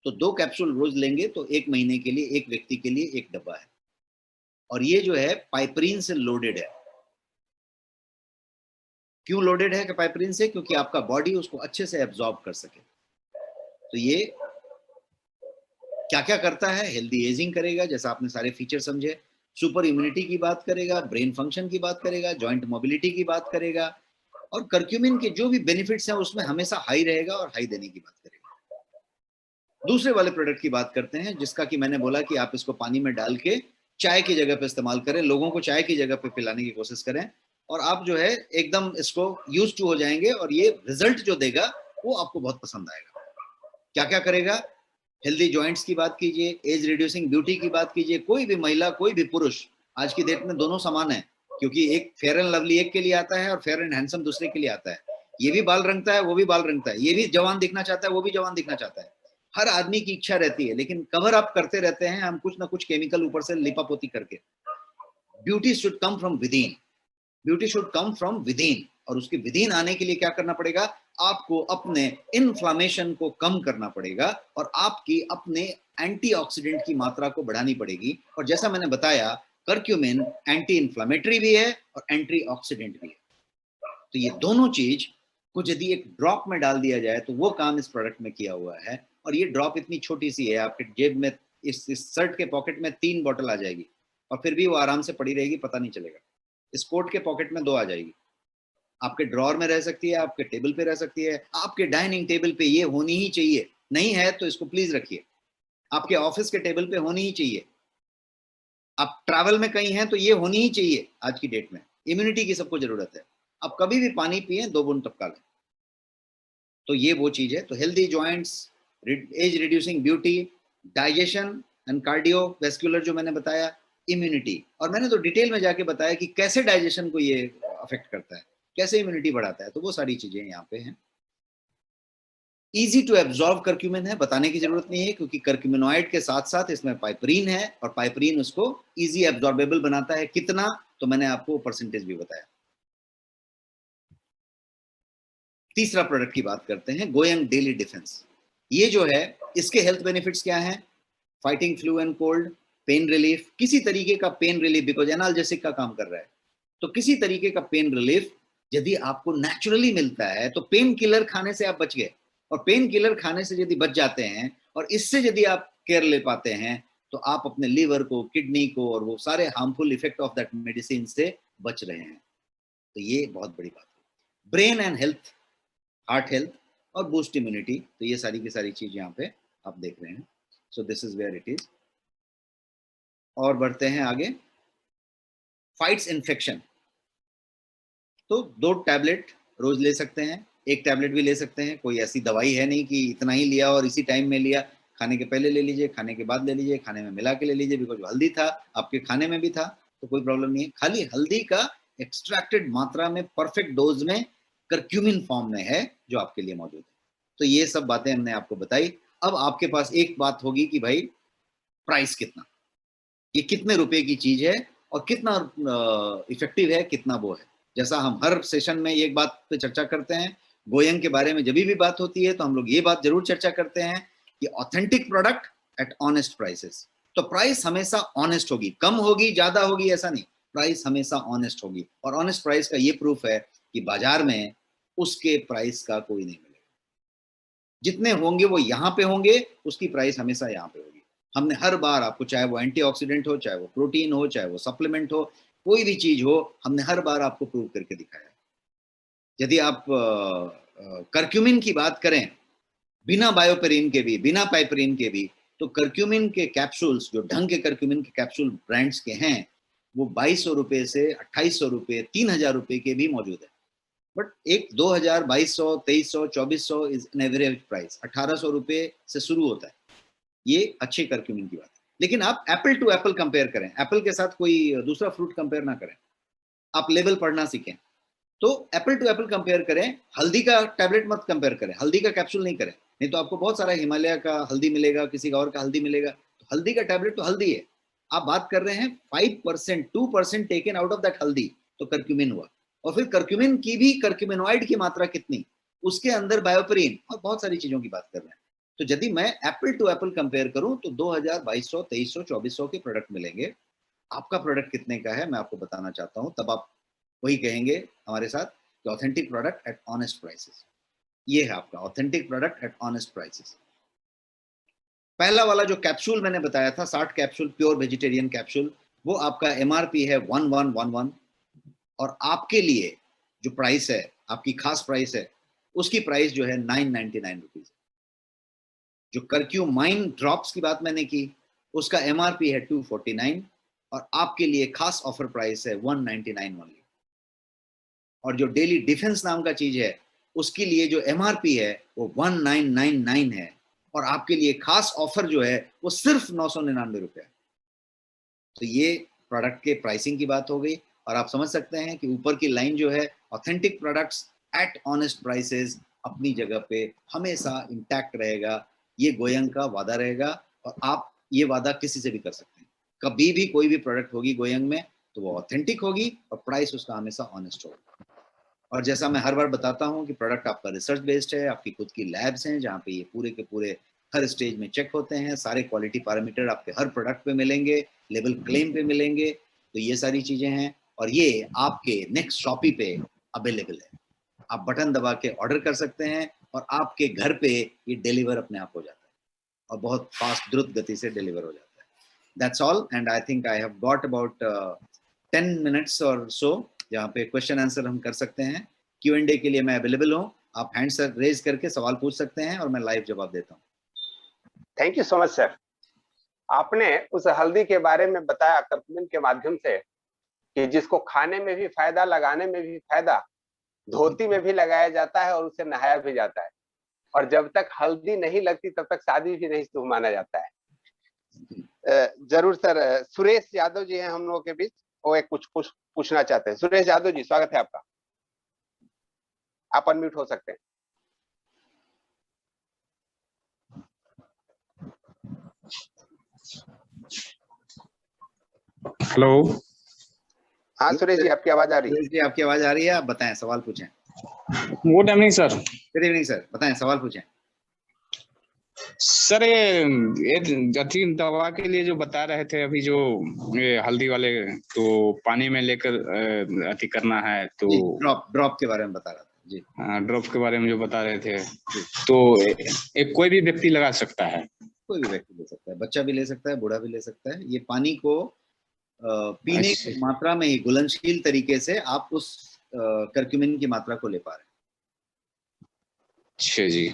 तो 2 कैप्सूल रोज लेंगे तो 1 महीने के लिए एक व्यक्ति के लिए 1 डब्बा है, और ये जो है पाइपरीन से लोडेड है। क्यों लोडेड है पाइपरीन से? क्योंकि आपका बॉडी उसको अच्छे से एब्जॉर्ब कर सके। तो ये क्या क्या करता है? हेल्दी एजिंग करेगा, जैसा आपने सारे फीचर समझे, सुपर इम्यूनिटी की बात करेगा, ब्रेन फंक्शन की बात करेगा, जॉइंट मोबिलिटी की बात करेगा, और करक्यूमिन के जो भी बेनिफिट्स हैं उसमें हमेशा हाई रहेगा और हाई देने की बात करेगा। दूसरे वाले प्रोडक्ट की बात करते हैं, जिसका कि मैंने बोला कि आप इसको पानी में डाल के चाय की जगह पे इस्तेमाल करें, लोगों को चाय की जगह पे पिलाने की कोशिश करें, और आप जो है एकदम इसको यूज टू हो जाएंगे, और ये रिजल्ट जो देगा वो आपको बहुत पसंद आएगा। क्या क्या करेगा? हेल्दी जॉइंट्स की बात कीजिए, एज रिड्यूसिंग ब्यूटी की बात कीजिए, कोई भी महिला, कोई भी पुरुष, आज की डेट में दोनों समान है, क्योंकि एक फेयर एंड लवली एक के लिए आता है और फेयर एंड हैंडसम दूसरे के लिए आता है। ये भी बाल रंगता है, वो भी बाल रंगता है, ये भी जवान दिखना चाहता है, वो भी जवान दिखना चाहता है। हर आदमी की इच्छा रहती है, लेकिन कवर अप करते रहते हैं हम कुछ ना कुछ केमिकल ऊपर से लिपापोती करके। Beauty should come from with in, beauty should come from with in, और उसके विद इन आने के लिए क्या करना पड़ेगा? आपको अपने इन्फ्लामेशन को कम करना पड़ेगा और आपकी अपने एंटीऑक्सीडेंट की मात्रा को बढ़ानी पड़ेगी। और जैसा मैंने बताया, करक्यूमिन एंटी इन्फ्लामेटरी भी है और एंटीऑक्सीडेंट भी है। तो ये दोनों चीज को यदि एक ड्रॉप में डाल दिया जाए तो वो काम इस प्रोडक्ट में किया हुआ है। और ये ड्रॉप इतनी छोटी सी है, आपके जेब में, इस शर्ट के पॉकेट में 3 बॉटल आ जाएगी, और फिर भी वो आराम से पड़ी रहेगी, पता नहीं चलेगा। इस कोट के पॉकेट में 2 आ जाएगी, आपके ड्रॉर में रह सकती है, आपके टेबल पे रह सकती है, आपके डाइनिंग टेबल पे ये होनी ही चाहिए, नहीं है तो इसको प्लीज रखिए, आपके ऑफिस के टेबल पे होनी ही चाहिए, आप ट्रैवल में कहीं हैं तो ये होनी ही चाहिए। आज की डेट में इम्यूनिटी की सबको जरूरत है, आप कभी भी पानी पिए 2 बूंद टपका लें, तो ये वो चीज है। तो healthy joints, age reducing beauty, digestion and cardiovascular जो मैंने बताया, इम्यूनिटी, और मैंने तो डिटेल में जाके बताया कि कैसे डाइजेशन को ये अफेक्ट करता है, कैसे इम्यूनिटी बढ़ाता है, तो वो सारी चीजें यहाँ पे हैं। इजी टू एब्जॉर्ब करक्यूमिन है, बताने की जरूरत नहीं है, क्योंकि करक्यूमिनॉइड के साथ साथ इसमें पाइपरीन है, और पाइपरीन उसको इजी एब्जॉर्बेबल बनाता है। कितना, तो मैंने आपको परसेंटेज भी बताया। तीसरा प्रोडक्ट की बात करते हैं, गोयंग डेली डिफेंस। ये जो है, इसके हेल्थ बेनिफिट्स क्या हैं? Fighting flu and cold, pain relief, किसी तरीके का पेन रिलीफ, बिकॉज एनाल्जेसिक का काम कर रहा है, तो किसी तरीके का पेन रिलीफ यदि आपको नेचुरली मिलता है तो पेन किलर खाने से आप बच गए, और पेन किलर खाने से यदि बच जाते हैं और इससे यदि आप केयर ले पाते हैं तो आप अपने लीवर को, किडनी को और वो सारे harmful effect of that medicine से बच रहे हैं। तो ये बहुत बड़ी बात है। Brain and health, heart health और बूस्ट इम्यूनिटी, तो ये सारी की सारी चीज यहाँ पे आप देख रहे हैं। So this is where it is. और बढ़ते हैं आगे, फाइट्स इन्फेक्शन। तो 2 टैबलेट रोज ले सकते हैं, 1 टैबलेट भी ले सकते हैं, कोई ऐसी दवाई है नहीं कि इतना ही लिया और इसी टाइम में लिया। खाने के पहले ले लीजिए, खाने के बाद ले लीजिए, खाने में मिला के ले लीजिए, बिकॉज हल्दी था आपके खाने में भी था, तो कोई प्रॉब्लम नहीं है। खाली हल्दी का एक्सट्रैक्टेड मात्रा में, परफेक्ट डोज में, करक्यूमिन फॉर्म में है जो आपके लिए मौजूद है। तो ये सब बातें हमने आपको बताई। अब आपके पास एक बात होगी कि भाई प्राइस कितना, ये कितने रुपए की चीज है और कितना इफेक्टिव है, कितना वो है। जैसा हम हर सेशन में एक बात पे चर्चा करते हैं, गोयंग के बारे में जब भी बात होती है तो हम लोग ये बात जरूर चर्चा करते हैं कि authentic product at honest prices. तो प्राइस हमेशा ऑनेस्ट होगी, कम होगी ज्यादा होगी ऐसा नहीं, प्राइस हमेशा ऑनेस्ट होगी। और ऑनेस्ट प्राइस का ये प्रूफ है कि बाजार में उसके प्राइस का कोई नहीं मिलेगा, जितने होंगे वो यहाँ पे होंगे, उसकी प्राइस हमेशा यहाँ पे होगी। हमने हर बार आपको, चाहे वो एंटीऑक्सीडेंट हो, चाहे वो प्रोटीन हो, चाहे वो सप्लीमेंट हो, कोई भी चीज हो, हमने हर बार आपको प्रूव करके दिखाया। यदि आप करक्यूमिन की बात करें, बिना बायोपेरिन के भी, बिना पाइपरीन के भी, तो करक्यूमिन के कैप्सूल्स, जो ढंग के करक्यूमिन के कैप्सूल ब्रांड्स के हैं, वो 2200 रुपए से 2800 रुपए, 3000 रुपए के भी मौजूद है। बट एक 2000, 2200, 2300, 2400 इज एन एवरेज प्राइस, 1800 रुपए से शुरू होता है। ये अच्छे करक्यूमिन की बात है। लेकिन आप एप्पल टू एप्पल कंपेयर करें, एप्पल के साथ कोई दूसरा फ्रूट कंपेयर ना करें, आप लेबल पढ़ना सीखें। तो एप्पल टू एप्पल कंपेयर करें, हल्दी का टैबलेट मत कंपेयर करें, हल्दी का कैप्सूल नहीं करें, नहीं तो आपको बहुत सारा हिमालय का हल्दी मिलेगा, किसी का और का हल्दी मिलेगा, तो हल्दी का टैबलेट तो हल्दी है। आप बात कर रहे हैं 5%, 2% टेकन आउट ऑफ दैट हल्दी, तो करक्यूमिन हुआ। और फिर करक्यूमिन की भी, करक्यूमिनॉइड की मात्रा कितनी, उसके अंदर बायोपेरिन और बहुत सारी चीजों की बात कर रहे हैं। तो यदि मैं एप्पल टू एप्पल कंपेयर करूं तो 2000, 2200, 2300, 2400 के प्रोडक्ट मिलेंगे। आपका प्रोडक्ट कितने का है मैं आपको बताना चाहता हूं, तब आप वही कहेंगे हमारे साथ, authentic product at honest prices. ये है आपका authentic product at honest prices. पहला वाला जो कैप्सूल मैंने बताया था, 60 कैप्सूल प्योर वेजिटेरियन कैप्सूल, वो आपका एमआरपी है 1111, और आपके लिए जो प्राइस है, आपकी खास प्राइस है, उसकी प्राइस जो है 999 रुपीज। जो करक्यूमाइन ड्रॉप्स की बात मैंने की, उसका एमआरपी है 249, और आपके लिए खास ऑफर प्राइस है 199 ओनली। और जो डेली डिफेंस नाम का चीज है, उसके लिए जो एमआरपी है वो 1999 है, और आपके लिए खास ऑफर जो है वो सिर्फ 999 रुपये। तो ये प्रोडक्ट के प्राइसिंग की बात हो गई, और आप समझ सकते हैं कि ऊपर की लाइन जो है, authentic products at honest prices, अपनी जगह पे हमेशा इंटैक्ट रहेगा। ये गोयंग का वादा रहेगा, और आप ये वादा किसी से भी कर सकते हैं। कभी भी कोई भी प्रोडक्ट होगी गोयंग में तो वो ऑथेंटिक होगी, और प्राइस उसका हमेशा ऑनेस्ट होगा। और जैसा मैं हर बार बताता हूँ कि प्रोडक्ट आपका रिसर्च बेस्ड है, आपकी खुद की लैब्स हैं जहाँ पे ये पूरे के पूरे हर स्टेज में चेक होते हैं, सारे क्वालिटी पैरामीटर आपके हर प्रोडक्ट पे मिलेंगे, लेबल क्लेम पे मिलेंगे। तो ये सारी चीजें हैं, और ये आपके नेक्स्ट शॉपी पे अवेलेबल है। आप बटन दबा के ऑर्डर कर सकते हैं, और आपके घर पे ये डिलीवर अपने आप हो जाता है, और बहुत फास्ट, द्रुत गति से डिलीवर हो जाता है। That's all, and I think I have got about 10 minutes or so जहाँ पे क्वेश्चन आंसर हम कर सकते हैं। Q&A के लिए मैं अवेलेबल हूँ, आप हैंड सर रेज करके सवाल पूछ सकते हैं और मैं लाइव जवाब देता हूँ। Thank you so much sir. आपने उस हल्दी के बारे में बताया कर्क्यूमिन के माध्यम से कि जिसको खाने में भी फायदा, लगाने में भी फायदा, धोती में भी लगाया जाता है और उससे नहाया भी जाता है, और जब तक हल्दी नहीं लगती तब तक शादी भी नहीं शुभ माना जाता है। जरूर सर। सुरेश यादव जी हैं हम लोगों के बीच, वो एक कुछ पूछना चाहते हैं। सुरेश यादव जी, स्वागत है आपका, आप अनम्यूट हो सकते हैं। हेलो। हाँ सुरेश जी, आपकी आवाज आ रही है। सुरेश जी, आपकी आवाज आ रही है, आप बताएं, सवाल पूछें। Good evening sir. Good evening sir, बताएं, सवाल पूछें। सर ये दवा के लिए जो बता रहे थे अभी, जो ये हल्दी वाले, तो पानी में लेकर अति करना है, तो ड्रॉप के बारे में बता रहा था जी। ड्रॉप के बारे में जो बता रहे थे, तो एक कोई भी व्यक्ति लगा सकता है? कोई भी व्यक्ति ले सकता है, बच्चा भी ले सकता है, बूढ़ा भी ले सकता है। ये पानी को पीने की मात्रा में ही घुलनशील तरीके से आप उस कर्क्यूमिन की मात्रा को ले पा रहे हैं। अच्छा जी,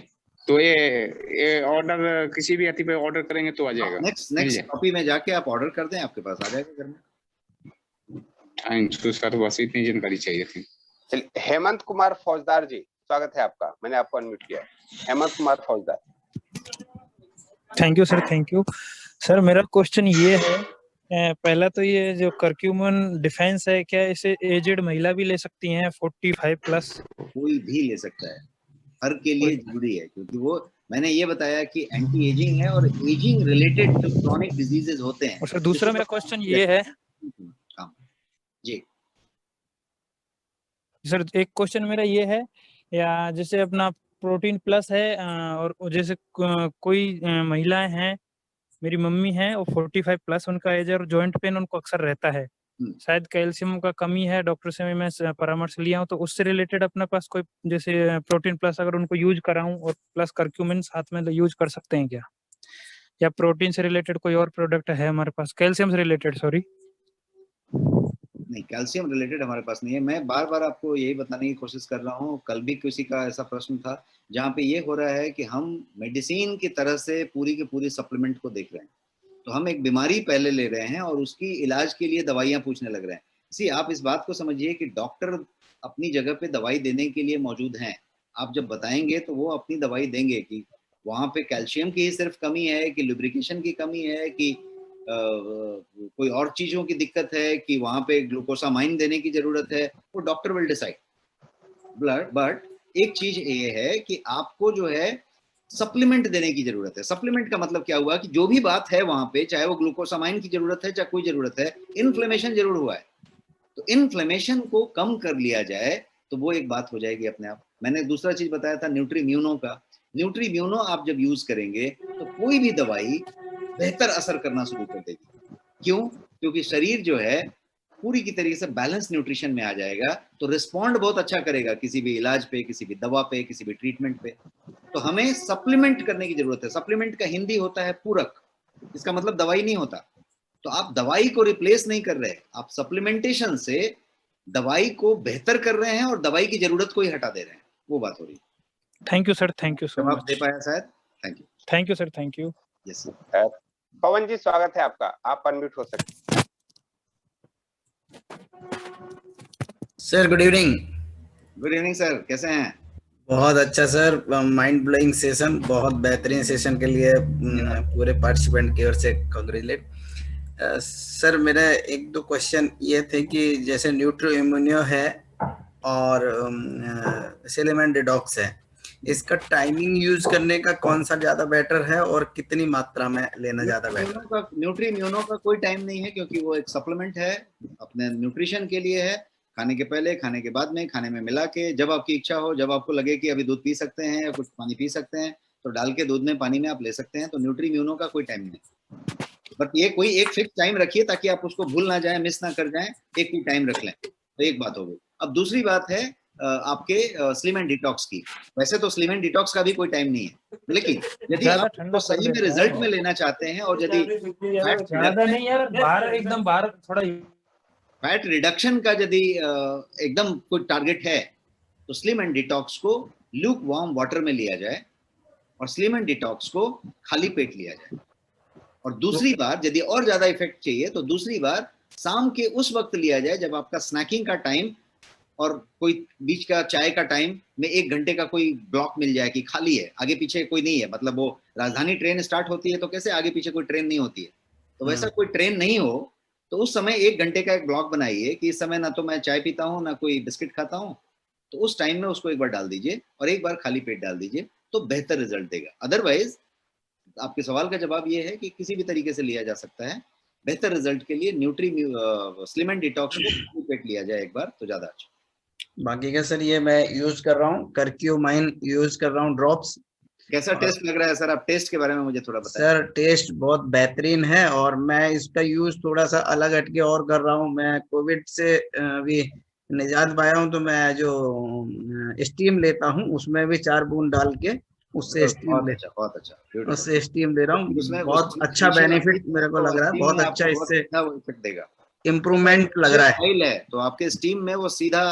तो ये ऑर्डर किसी भी अति पे ऑर्डर करेंगे तो आ जाएगा? नेक्स्ट कॉपी में जाके आप ऑर्डर कर दें, आपके पास आ जाएगा घर में। थैंक यू सर, बस इतनी जानकारी चाहिए थी। चलिए, हेमंत कुमार फौजदार जी, स्वागत है आपका, मैंने आपको अनम्यूट किया है। हेमंत कुमार फौजदार। Thank you sir, thank you sir. मेरा क्वेश्चन ये है, पहला तो ये जो कर्क्यूमिन डिफेंस है, क्या इसे एजेड महिला भी ले सकती हैं, 45 प्लस? कोई भी ले सकता है, हर के लिए जरूरी है, क्योंकि वो मैंने ये बताया कि एंटी एजिंग है और एजिंग रिलेटेड जो क्रॉनिक डिजीजेस होते हैं। और सर दूसरा मेरा क्वेश्चन ये है जी सर, एक क्वेश्चन मेरा ये है, या जैसे अपना प्रोटीन प्लस है, और जैसे कोई महिलाएं हैं, मेरी मम्मी है, वो 45 प्लस उनका एज है, और जॉइंट पेन उनको अक्सर रहता है, शायद कैल्शियम का कमी है, डॉक्टर से मैं परामर्श लिया हूँ, तो उससे रिलेटेड अपने पास कोई जैसे प्रोटीन प्लस अगर उनको यूज कराऊं और प्लस कर्क्यूमिन साथ में यूज कर सकते हैं क्या? या प्रोटीन से रिलेटेड कोई और प्रोडक्ट है हमारे पास, कैल्शियम से रिलेटेड? सॉरी, नहीं, कैल्शियम रिलेटेड हमारे पास नहीं है। मैं बार बार आपको यही बताने की कोशिश कर रहा हूँ, कल भी किसी का ऐसा प्रश्न था जहाँ पे ये हो रहा है कि हम मेडिसिन की तरह से पूरी की पूरी सप्लीमेंट को देख रहे हैं। तो हम एक बीमारी पहले ले रहे हैं और उसकी इलाज के लिए दवाइयाँ पूछने लग रहे हैं। आप इस बात को समझिए कि डॉक्टर अपनी जगह पे दवाई देने के लिए मौजूद हैं। आप जब बताएंगे तो वो अपनी दवाई देंगे कि वहाँ पे कैल्शियम की ही सिर्फ कमी है, कि लुब्रिकेशन की कमी है, कि कोई और चीजों की दिक्कत है, कि वहाँ पे ग्लूकोसामाइन देने की जरूरत है, वो डॉक्टर विल डिसाइड। बट एक चीज ये है कि आपको जो है सप्लीमेंट देने की जरूरत है। सप्लीमेंट का मतलब क्या हुआ कि जो भी बात है वहां पे, चाहे वो ग्लूकोसामाइन की जरूरत है, चाहे कोई जरूरत है, इन्फ्लेमेशन जरूर हुआ है, तो इन्फ्लेमेशन को कम कर लिया जाए तो वो एक बात हो जाएगी अपने आप। मैंने दूसरा चीज बताया था न्यूट्रीम्यूनो का। न्यूट्रीम्यूनो आप जब यूज करेंगे तो कोई भी दवाई बेहतर असर करना शुरू कर देगी। क्यों? क्योंकि शरीर जो है पूरी की तरीके से बैलेंस न्यूट्रिशन में आ जाएगा, तो रिस्पॉन्ड बहुत अच्छा करेगा किसी भी इलाज पे, किसी भी दवा पे, किसी भी ट्रीटमेंट पे। तो हमें सप्लीमेंट करने की जरूरत है। सप्लीमेंट का हिंदी होता है पूरक, इसका मतलब दवाई नहीं होता। तो आप दवाई को रिप्लेस नहीं कर रहे, आप सप्लीमेंटेशन से दवाई को बेहतर कर रहे हैं और दवाई की जरूरत को ही हटा दे रहे हैं, वो बात हो रही है। Thank you sir, thank you so much. जवाब दे पाया शायद? Thank you. Thank you sir, thank you. Yes Pavan ji, स्वागत है आपका, आप अनम्यूट हो सकते हैं। Sir good evening. Good evening sir, कैसे हैं? बहुत अच्छा सर, माइंड ब्लोइंग सेशन, बहुत बेहतरीन सेशन के लिए पूरे पार्टिसिपेंट की ओर से कांग्रेचुलेट। सर मेरा एक दो क्वेश्चन ये थे कि जैसे न्यूट्रो इम्यूनियो है और सेलेमन डिडॉक्स है, इसका टाइमिंग यूज करने का कौन सा ज्यादा बेटर है और कितनी मात्रा में लेना ज्यादा बेटर है? न्यूट्रीम्यूनो का कोई टाइम नहीं है, क्योंकि वो एक सप्लीमेंट है, अपने न्यूट्रिशन के लिए है। खाने के पहले, खाने के बाद में, खाने में मिला के, जब आपकी इच्छा हो, जब आपको लगे कि अभी दूध पी सकते हैं या कुछ पानी पी सकते हैं, तो डाल के दूध में, पानी में आप ले सकते हैं। तो न्यूट्रीम्यूनो का कोई टाइम नहीं, बट ये कोई एक फिक्स टाइम रखिए ताकि आप उसको भूल ना जाए, मिस ना कर जाए, एक ही टाइम रख लें, तो एक बात हो गई। अब दूसरी बात है आपके स्लिम एंड डिटॉक्स की। वैसे तो स्लिम एंड डिटॉक्स का भी कोई टाइम नहीं है, लेकिन यदि ज्यादा आप ठंडा तो सही में पड़ देता रिजल्ट है। में लेना चाहते हैं और यदि ज्यादा नहीं यार, बाहर एकदम बाहर थोड़ा फैट रिडक्शन का यदि एकदम कोई टारगेट है तो स्लिम एंड डिटॉक्स को लूक वार्म वाटर में लिया जाए और स्लिम एंड डिटॉक्स को खाली पेट लिया जाए। और दूसरी बार यदि और ज्यादा इफेक्ट चाहिए तो दूसरी बार शाम के उस वक्त लिया जाए जब आपका स्नैकिंग का टाइम और कोई बीच का चाय का टाइम में 1 घंटे का कोई ब्लॉक मिल जाए कि खाली है, आगे पीछे कोई नहीं है। मतलब वो राजधानी ट्रेन स्टार्ट होती है तो कैसे आगे पीछे कोई ट्रेन नहीं होती है, तो वैसा कोई ट्रेन नहीं हो तो उस समय 1 घंटे का एक ब्लॉक बनाइए कि इस समय ना तो मैं चाय पीता हूँ ना कोई बिस्किट खाता हूँ, तो उस टाइम में उसको एक बार डाल दीजिए और एक बार खाली पेट डाल दीजिए, तो बेहतर रिजल्ट देगा। अदरवाइज आपके सवाल का जवाब ये है कि किसी भी तरीके से लिया जा सकता है। बेहतर रिजल्ट के लिए न्यूट्री स्लिम एंड डिटॉक्स को खाली पेट लिया जाए एक बार तो ज्यादा अच्छा। बाकी का सर ये मैं यूज कर रहा हूँ, कर्क्यूमाइन यूज कर रहा हूँ ड्रॉप्स। कैसा टेस्ट लग रहा है सर? आप टेस्ट के बारे में मुझे थोड़ा बताएं। सर टेस्ट बहुत बेहतरीन है और मैं इसका यूज थोड़ा सा अलग हटके और कर रहा हूँ। मैं कोविड से अभी निजात पाया हूँ तो मैं जो स्टीम लेता हूँ उसमें भी 4 बूंद डाल के उससे स्टीम ले बहुत अच्छा उससे स्टीम ले रहा हूँ। उसमें बहुत अच्छा बेनिफिट मेरे को लग रहा है, बहुत अच्छा इससे इफेक्ट देगा, इम्प्रूवमेंट लग रहा है। ऑयल है तो आपके स्टीम में वो सीधा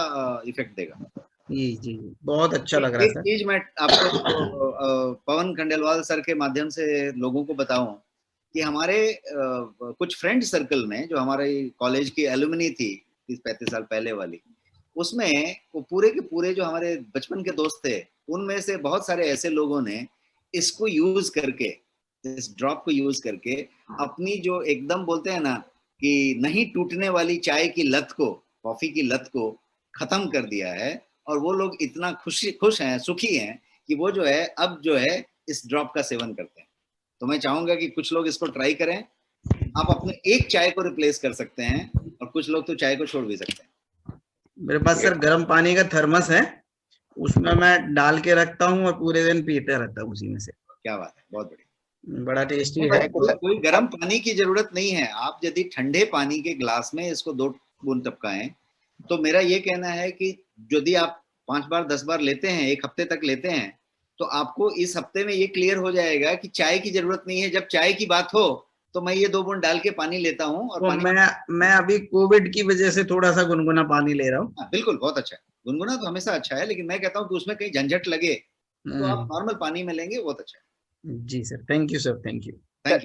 इफेक्ट देगा। जी बहुत अच्छा लग रहा है एक सर। चीज मैं आपको पवन खंडेलवाल सर के माध्यम से लोगों को बताऊं कि हमारे कुछ फ्रेंड सर्कल में जो हमारे कॉलेज की एलुमनी थी 30-35 साल पहले वाली, उसमें वो पूरे के पूरे जो हमारे बचपन के दोस्त थे उनमें से बहुत सारे ऐसे लोगों ने इसको यूज करके, इस ड्रॉप को यूज करके अपनी जो एकदम बोलते हैं ना कि नहीं टूटने वाली चाय की लत को, कॉफी की लत को खत्म कर दिया है। और वो लोग इतना खुश हैं, सुखी हैं कि वो जो है अब जो है इस ड्रॉप का सेवन करते हैं। तो मैं चाहूंगा कि कुछ लोग इसको ट्राई करें। आप अपने एक चाय को रिप्लेस कर सकते हैं और कुछ लोग तो चाय को छोड़ भी सकते हैं। मेरे पास सर गर्म पानी का थर्मस है, उसमें मैं डाल के रखता हूँ और पूरे दिन पीते रहता हूँ उसी में से। क्या बात है, बहुत बढ़िया, बड़ा टेस्टी है। कोई गर्म पानी की जरूरत नहीं है। आप यदि ठंडे पानी के ग्लास में इसको 2 बूंद टपकाएं तो मेरा ये कहना है कि यदि आप 5 बार 10 बार लेते हैं, 1 हफ्ते तक लेते हैं, तो आपको इस हफ्ते में ये क्लियर हो जाएगा कि चाय की जरूरत नहीं है। जब चाय की बात हो तो मैं ये 2 बूंद डाल के पानी लेता हूँ और तो पानी मैं अभी कोविड की वजह से थोड़ा सा गुनगुना पानी ले रहा हूँ। बिल्कुल बहुत अच्छा है, गुनगुना तो हमेशा अच्छा है, लेकिन मैं कहता हूँ कि उसमें कहीं झंझट लगे तो आप नॉर्मल पानी में लेंगे, बहुत अच्छा है। जी sir, thank you sir, thank you.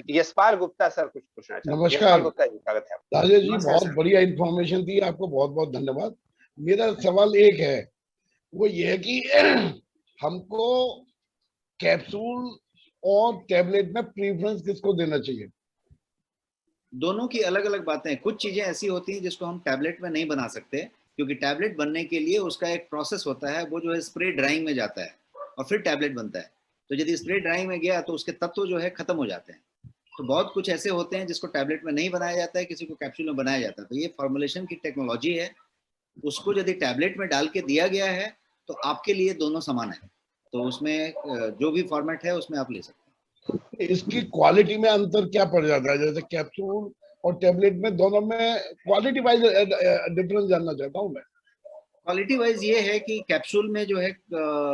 Yashpal Gupta sir कुछ पूछना चाहते हैं। नमस्कार गुप्ता जी, स्वागत है। राजेश जी, बहुत बढ़िया इंफॉर्मेशन दी, आपको बहुत बहुत धन्यवाद। मेरा सवाल एक है, वो ये है कि हमको कैप्सूल और टैबलेट में प्रीफरेंस किसको देना चाहिए? दोनों की अलग अलग बातें। कुछ चीजें ऐसी होती हैं जिसको हम टैबलेट में नहीं बना सकते, क्योंकि टैबलेट बनने के लिए उसका एक प्रोसेस होता है, वो जो है स्प्रे ड्राइंग में जाता है और फिर टैबलेट बनता है। तो यदि स्प्रे ड्राइंग में गया तो उसके तत्व जो है खत्म हो जाते हैं। तो बहुत कुछ ऐसे होते हैं जिसको टैबलेट में नहीं बनाया जाता है, किसी को कैप्सूल में बनाया जाता है। तो ये फॉर्मुलेशन की टेक्नोलॉजी है, उसको यदि टैबलेट में डाल के दिया गया है तो आपके लिए दोनों समान है। तो उसमें जो भी फॉर्मेट है उसमें आप ले सकते हैं। इसकी क्वालिटी में अंतर क्या पड़ जाता है? जैसे कैप्सूल और टैबलेट में, दोनों में क्वालिटी वाइज डिफरेंस जानना चाहता हूँ मैं। क्वालिटी वाइज ये है कि कैप्सूल में जो है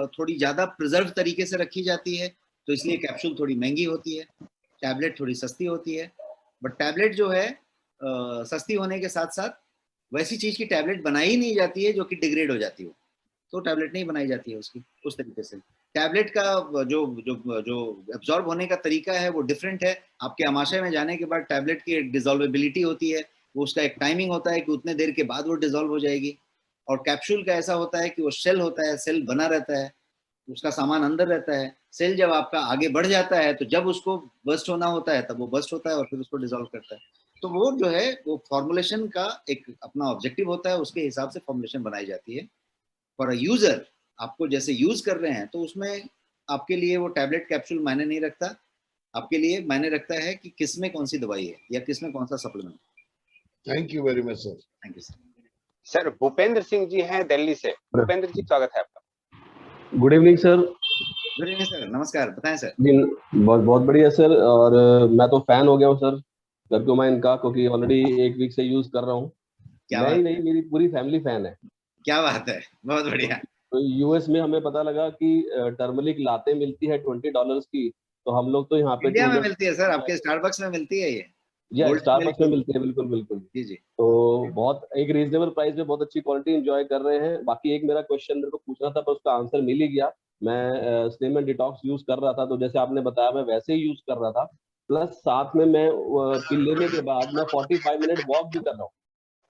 थोड़ी ज्यादा प्रिजर्व तरीके से रखी जाती है, तो इसलिए कैप्सूल थोड़ी महंगी होती है, टैबलेट थोड़ी सस्ती होती है। बट टैबलेट जो है सस्ती होने के साथ साथ वैसी चीज की टैबलेट बनाई नहीं जाती है जो कि डिग्रेड हो जाती हो, तो टैबलेट नहीं बनाई जाती है उसकी उस तरीके से। टैबलेट का जो जो जो एब्जॉर्ब होने का तरीका है वो डिफरेंट है। आपके आमाशय में जाने के बाद टैबलेट की एक डिजॉल्वेबिलिटी होती है, वो उसका एक टाइमिंग होता है कि उतने देर के बाद वो डिजॉल्व हो जाएगी। और कैप्सूल का ऐसा होता है कि वो सेल होता है, सेल बना रहता है, उसका सामान अंदर रहता है। सेल जब आपका आगे बढ़ जाता है तो जब उसको बस्ट होना होता है तब वो बस्ट होता है और फिर उसको डिजॉल्व करता है। तो वो जो है वो फॉर्मुलेशन का एक अपना ऑब्जेक्टिव होता है, उसके हिसाब से फॉर्मुलेशन बनाई जाती है। फॉर अ यूजर, आपको जैसे यूज कर रहे हैं तो उसमें आपके लिए वो टैबलेट कैप्सूल मायने नहीं रखता, आपके लिए मायने रखता है कि किसमें कौन सी दवाई है या किसमें कौन सा supplement. Thank you very much sir. Thank you sir. Sir Bhupendra Singh ji हैं दिल्ली से। भूपेंद्र जी, स्वागत है आपका। Good evening sir. Good evening sir, नमस्कार, बताएं सर। जी बहुत बहुत बढ़िया सर, और मैं तो फैन हो गया हूँ सर कर्क्यूमाइन का, क्योंकि ऑलरेडी 1 वीक से यूज कर रहा हूँ। मैं ही नहीं, मेरी पूरी फैमिली फैन है। क्या बात है, बहुत बढ़िया। तो यूएस में हमें पता लगा कि टर्मरिक लाते मिलती है $20 की, तो हम लोग तो यहाँ पे इंडिया में मिलती है सर, आपके स्टारबक्स में मिलती है ये, या गोल्ड स्टारबक्स में मिल्क। मिलती है, बिल्कुल बिल्कुल। जी जी। तो बहुत एक रीजनेबल प्राइस में बहुत अच्छी क्वालिटी एंजॉय कर रहे हैं। बाकी एक मेरा क्वेश्चन मेरे को पूछना था, पर उसका आंसर मिल ही गया। मैं स्लिम एंड डिटॉक्स यूज कर रहा था, तो जैसे आपने बताया मैं वैसे ही यूज कर रहा था, प्लस साथ में मैं पिल लेने के बाद मैं 45 मिनट वॉक भी कर रहा हूँ।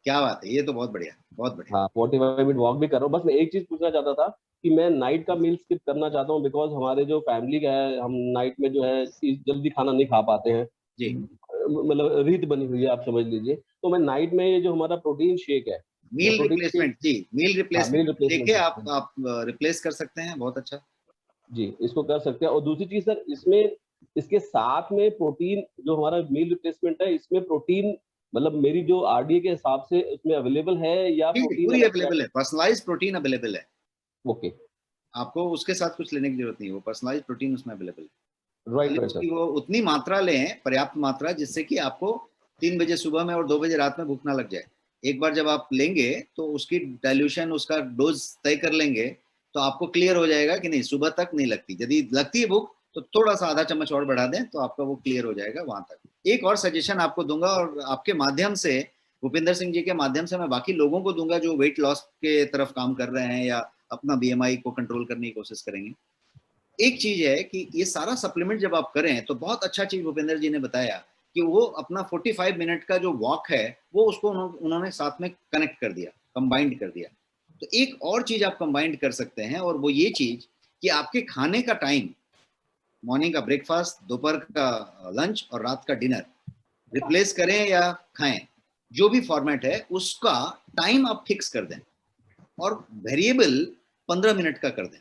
क्या बात है, ये तो बहुत बढ़िया, बहुत बढ़िया। हाँ, 45 मिनट वॉक भी कर रहा हूँ। बस मैं एक चीज पूछना चाहता था कि मैं नाइट का मील स्किप करना चाहता हूँ, बिकॉज हमारे जो फैमिली का है, हम नाइट में जो है जल्दी खाना नहीं खा पाते हैं, जी। मतलब रीत बनी हुई है, आप समझ लीजिए। तो मैं नाइट में ये जो हमारा प्रोटीन शेक है, मील रिप्लेसमेंट, जी मील रिप्लेसमेंट लेके आप रिप्लेस कर सकते हैं, बहुत अच्छा जी, इसको कर सकते हैं। और दूसरी चीज सर, इसमें इसके साथ में प्रोटीन जो हमारा मील रिप्लेसमेंट है, इसमें प्रोटीन मतलब मेरी जो आरडीए के हिसाब से उसमें अवेलेबल है या प्रोटीन पूरी अवेलेबल है, पर्सनलाइज्ड प्रोटीन अवेलेबल है। ओके, आपको उसके साथ कुछ लेने की जरूरत नहीं है, वो पर्सनलाइज्ड प्रोटीन उसमें अवेलेबल है। राइट उसकी वो उतनी मात्रा लें, पर्याप्त मात्रा, जिससे कि आपको 3 बजे सुबह में और 2 बजे रात में भूख ना लग जाए। एक बार जब आप लेंगे तो उसकी डाइल्यूशन, उसका डोज तय कर लेंगे, तो आपको क्लियर हो जाएगा कि नहीं सुबह तक नहीं लगती। यदि लगती है भूख तो थोड़ा सा आधा चम्मच और बढ़ा दें, तो आपका वो क्लियर हो जाएगा वहां तक। एक और सजेशन आपको दूंगा, और आपके माध्यम से, भूपिंदर सिंह जी के माध्यम से मैं बाकी लोगों को दूंगा जो वेट लॉस के तरफ काम कर रहे हैं या अपना बीएमआई को कंट्रोल करने की कोशिश करेंगे। एक चीज है कि ये सारा सप्लीमेंट जब आप करें, तो बहुत अच्छा चीज भूपेंद्र जी ने बताया कि वो अपना 45 मिनट का जो वॉक है वो उसको उन्होंने साथ में कनेक्ट कर दिया, कंबाइंड कर दिया। तो एक और चीज आप कंबाइंड कर सकते हैं, और वो ये चीज कि आपके खाने का टाइम, मॉर्निंग का ब्रेकफास्ट, दोपहर का लंच और रात का डिनर, रिप्लेस करें या खाएं, जो भी फॉर्मेट है उसका टाइम आप फिक्स कर दें, और वेरिएबल 15 मिनट का कर दें।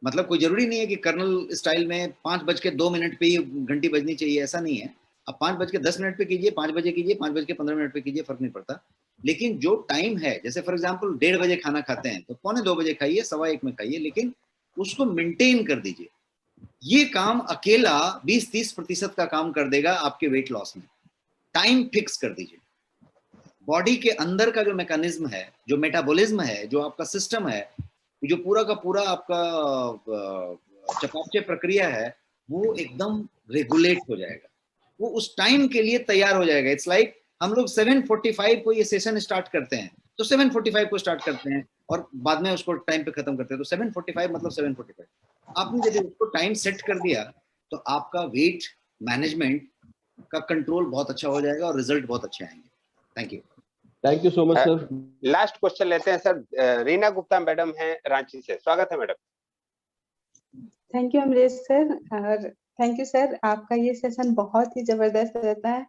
मतलब कोई जरूरी नहीं है कि कर्नल स्टाइल में 5:02 पे ही घंटी बजनी चाहिए, ऐसा नहीं है। आप 5:10 पे कीजिए, 5 बजे कीजिए, 5:15 पे कीजिए, फर्क नहीं पड़ता। लेकिन जो टाइम है, जैसे फॉर एग्जांपल 1:30 बजे खाना खाते हैं तो 1:45 बजे खाइए, 1:15 में खाइए, लेकिन उसको मेंटेन कर दीजिए। ये काम अकेला 20-30% का काम कर देगा आपके वेट लॉस में। टाइम फिक्स कर दीजिए। बॉडी के अंदर का जो मैकेनिज्म है, जो मेटाबॉलिज्म है, जो आपका सिस्टम है, जो पूरा का पूरा आपका चपापचे प्रक्रिया है, वो एकदम रेगुलेट हो जाएगा, वो उस टाइम के लिए तैयार हो जाएगा। इट्स लाइक हम लोग 7:45 को ये सेशन स्टार्ट करते हैं, तो 7:45 को स्टार्ट करते हैं और बाद में उसको टाइम पे खत्म करते हैं। तो 7:45 मतलब 7:45। आपने यदि उसको टाइम सेट कर दिया तो आपका वेट मैनेजमेंट का कंट्रोल बहुत अच्छा हो जाएगा और रिजल्ट बहुत अच्छे आएंगे। Thank you so much sir. Last question लेते हैं सर। रीना गुप्ता मैडम हैं रांची से, स्वागत है madam. Thank you Amrish sir, और थैंक यू सर, आपका ये सेशन बहुत ही जबरदस्त रहता है।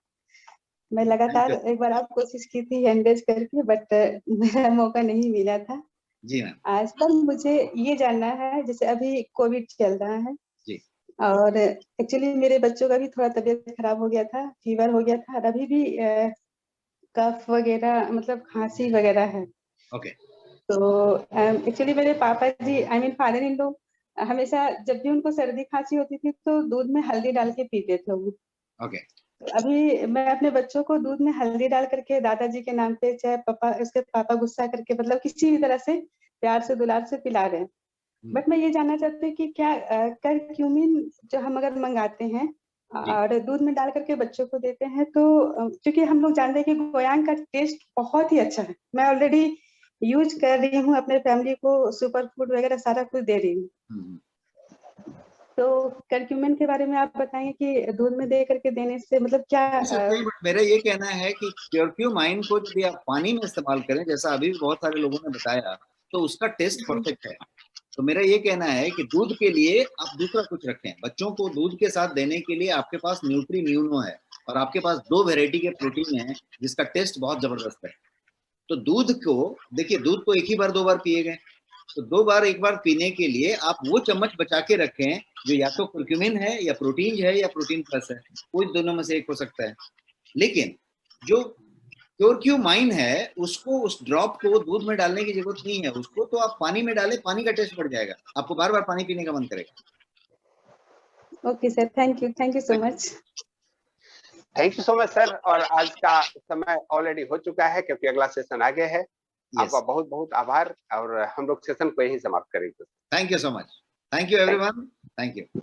मैं लगातार एक बार आप कोशिश की थी एंगेज करके, बट मेरा मौका नहीं मिला था। जी मैम। आज तक मुझे ये जानना है, जैसे अभी कोविड चल रहा है जी, और एक्चुअली मेरे बच्चों का भी थोड़ा तबीयत खराब हो गया था, फीवर हो गया था, और अभी भी कफ वगैरह मतलब खांसी वगैरह है। ओके। तो एक्चुअली मेरे पापा जी, I mean father in law, हमेशा जब भी उनको सर्दी खांसी होती थी तो दूध में हल्दी डाल के पीते थे वो। ओके। अभी मैं अपने बच्चों को दूध में हल्दी डाल करके दादाजी के नाम पे, चाहे पापा उसके पापा गुस्सा करके, मतलब किसी भी तरह से प्यार से दुलार से पिला रहे हैं। बट मैं ये जानना चाहती हूँ कि क्या करक्यूमिन जो हम अगर मंगाते हैं और दूध में डाल करके बच्चों को देते हैं, तो क्योंकि हम लोग जानते हैं कि गोयांग का टेस्ट बहुत ही अच्छा है, मैं ऑलरेडी यूज कर रही हूँ, अपने फैमिली को सुपर फूड वगैरह सारा कुछ दे रही हूँ। तो करक्यूमिन के बारे में आप बताएंगे कि दूध में दे करके देने से मतलब क्या? मेरा ये कहना है कि करक्यूमाइन को यदि आप पानी में इस्तेमाल करें, जैसा अभी भी बहुत सारे लोगों ने बताया, तो उसका टेस्ट परफेक्ट है। तो मेरा ये कहना है कि दूध के लिए आप दूसरा कुछ रखें। बच्चों को दूध के साथ देने के लिए आपके पास न्यूट्री म्यूनो है, और आपके पास 2 वैरायटी के प्रोटीन है जिसका टेस्ट बहुत जबरदस्त है। तो दूध को देखिए, दूध को एक ही बार 2 बार पिए गए, तो 2 बार एक बार पीने के लिए आप वो चम्मच बचा के रखें जो या तो करक्यूमिन है या प्रोटीन है या प्रोटीन प्लस है, कोई दोनों में से एक हो सकता है। लेकिन जो करक्यूमाइन है उसको, उस ड्रॉप को दूध में डालने की जरूरत नहीं है, उसको तो आप पानी में डालें, पानी का टेस्ट बढ़ जाएगा, आपको बार बार पानी पीने का मन करेगा। Okay sir, thank you so much. Thank you so much sir. और आज का समय ऑलरेडी हो चुका है क्योंकि अगला सेशन आगे है। आपका बहुत बहुत आभार, और हम लोग सेशन को यही समाप्त करेंगे। Thank you so much, thank you everyone, thank you.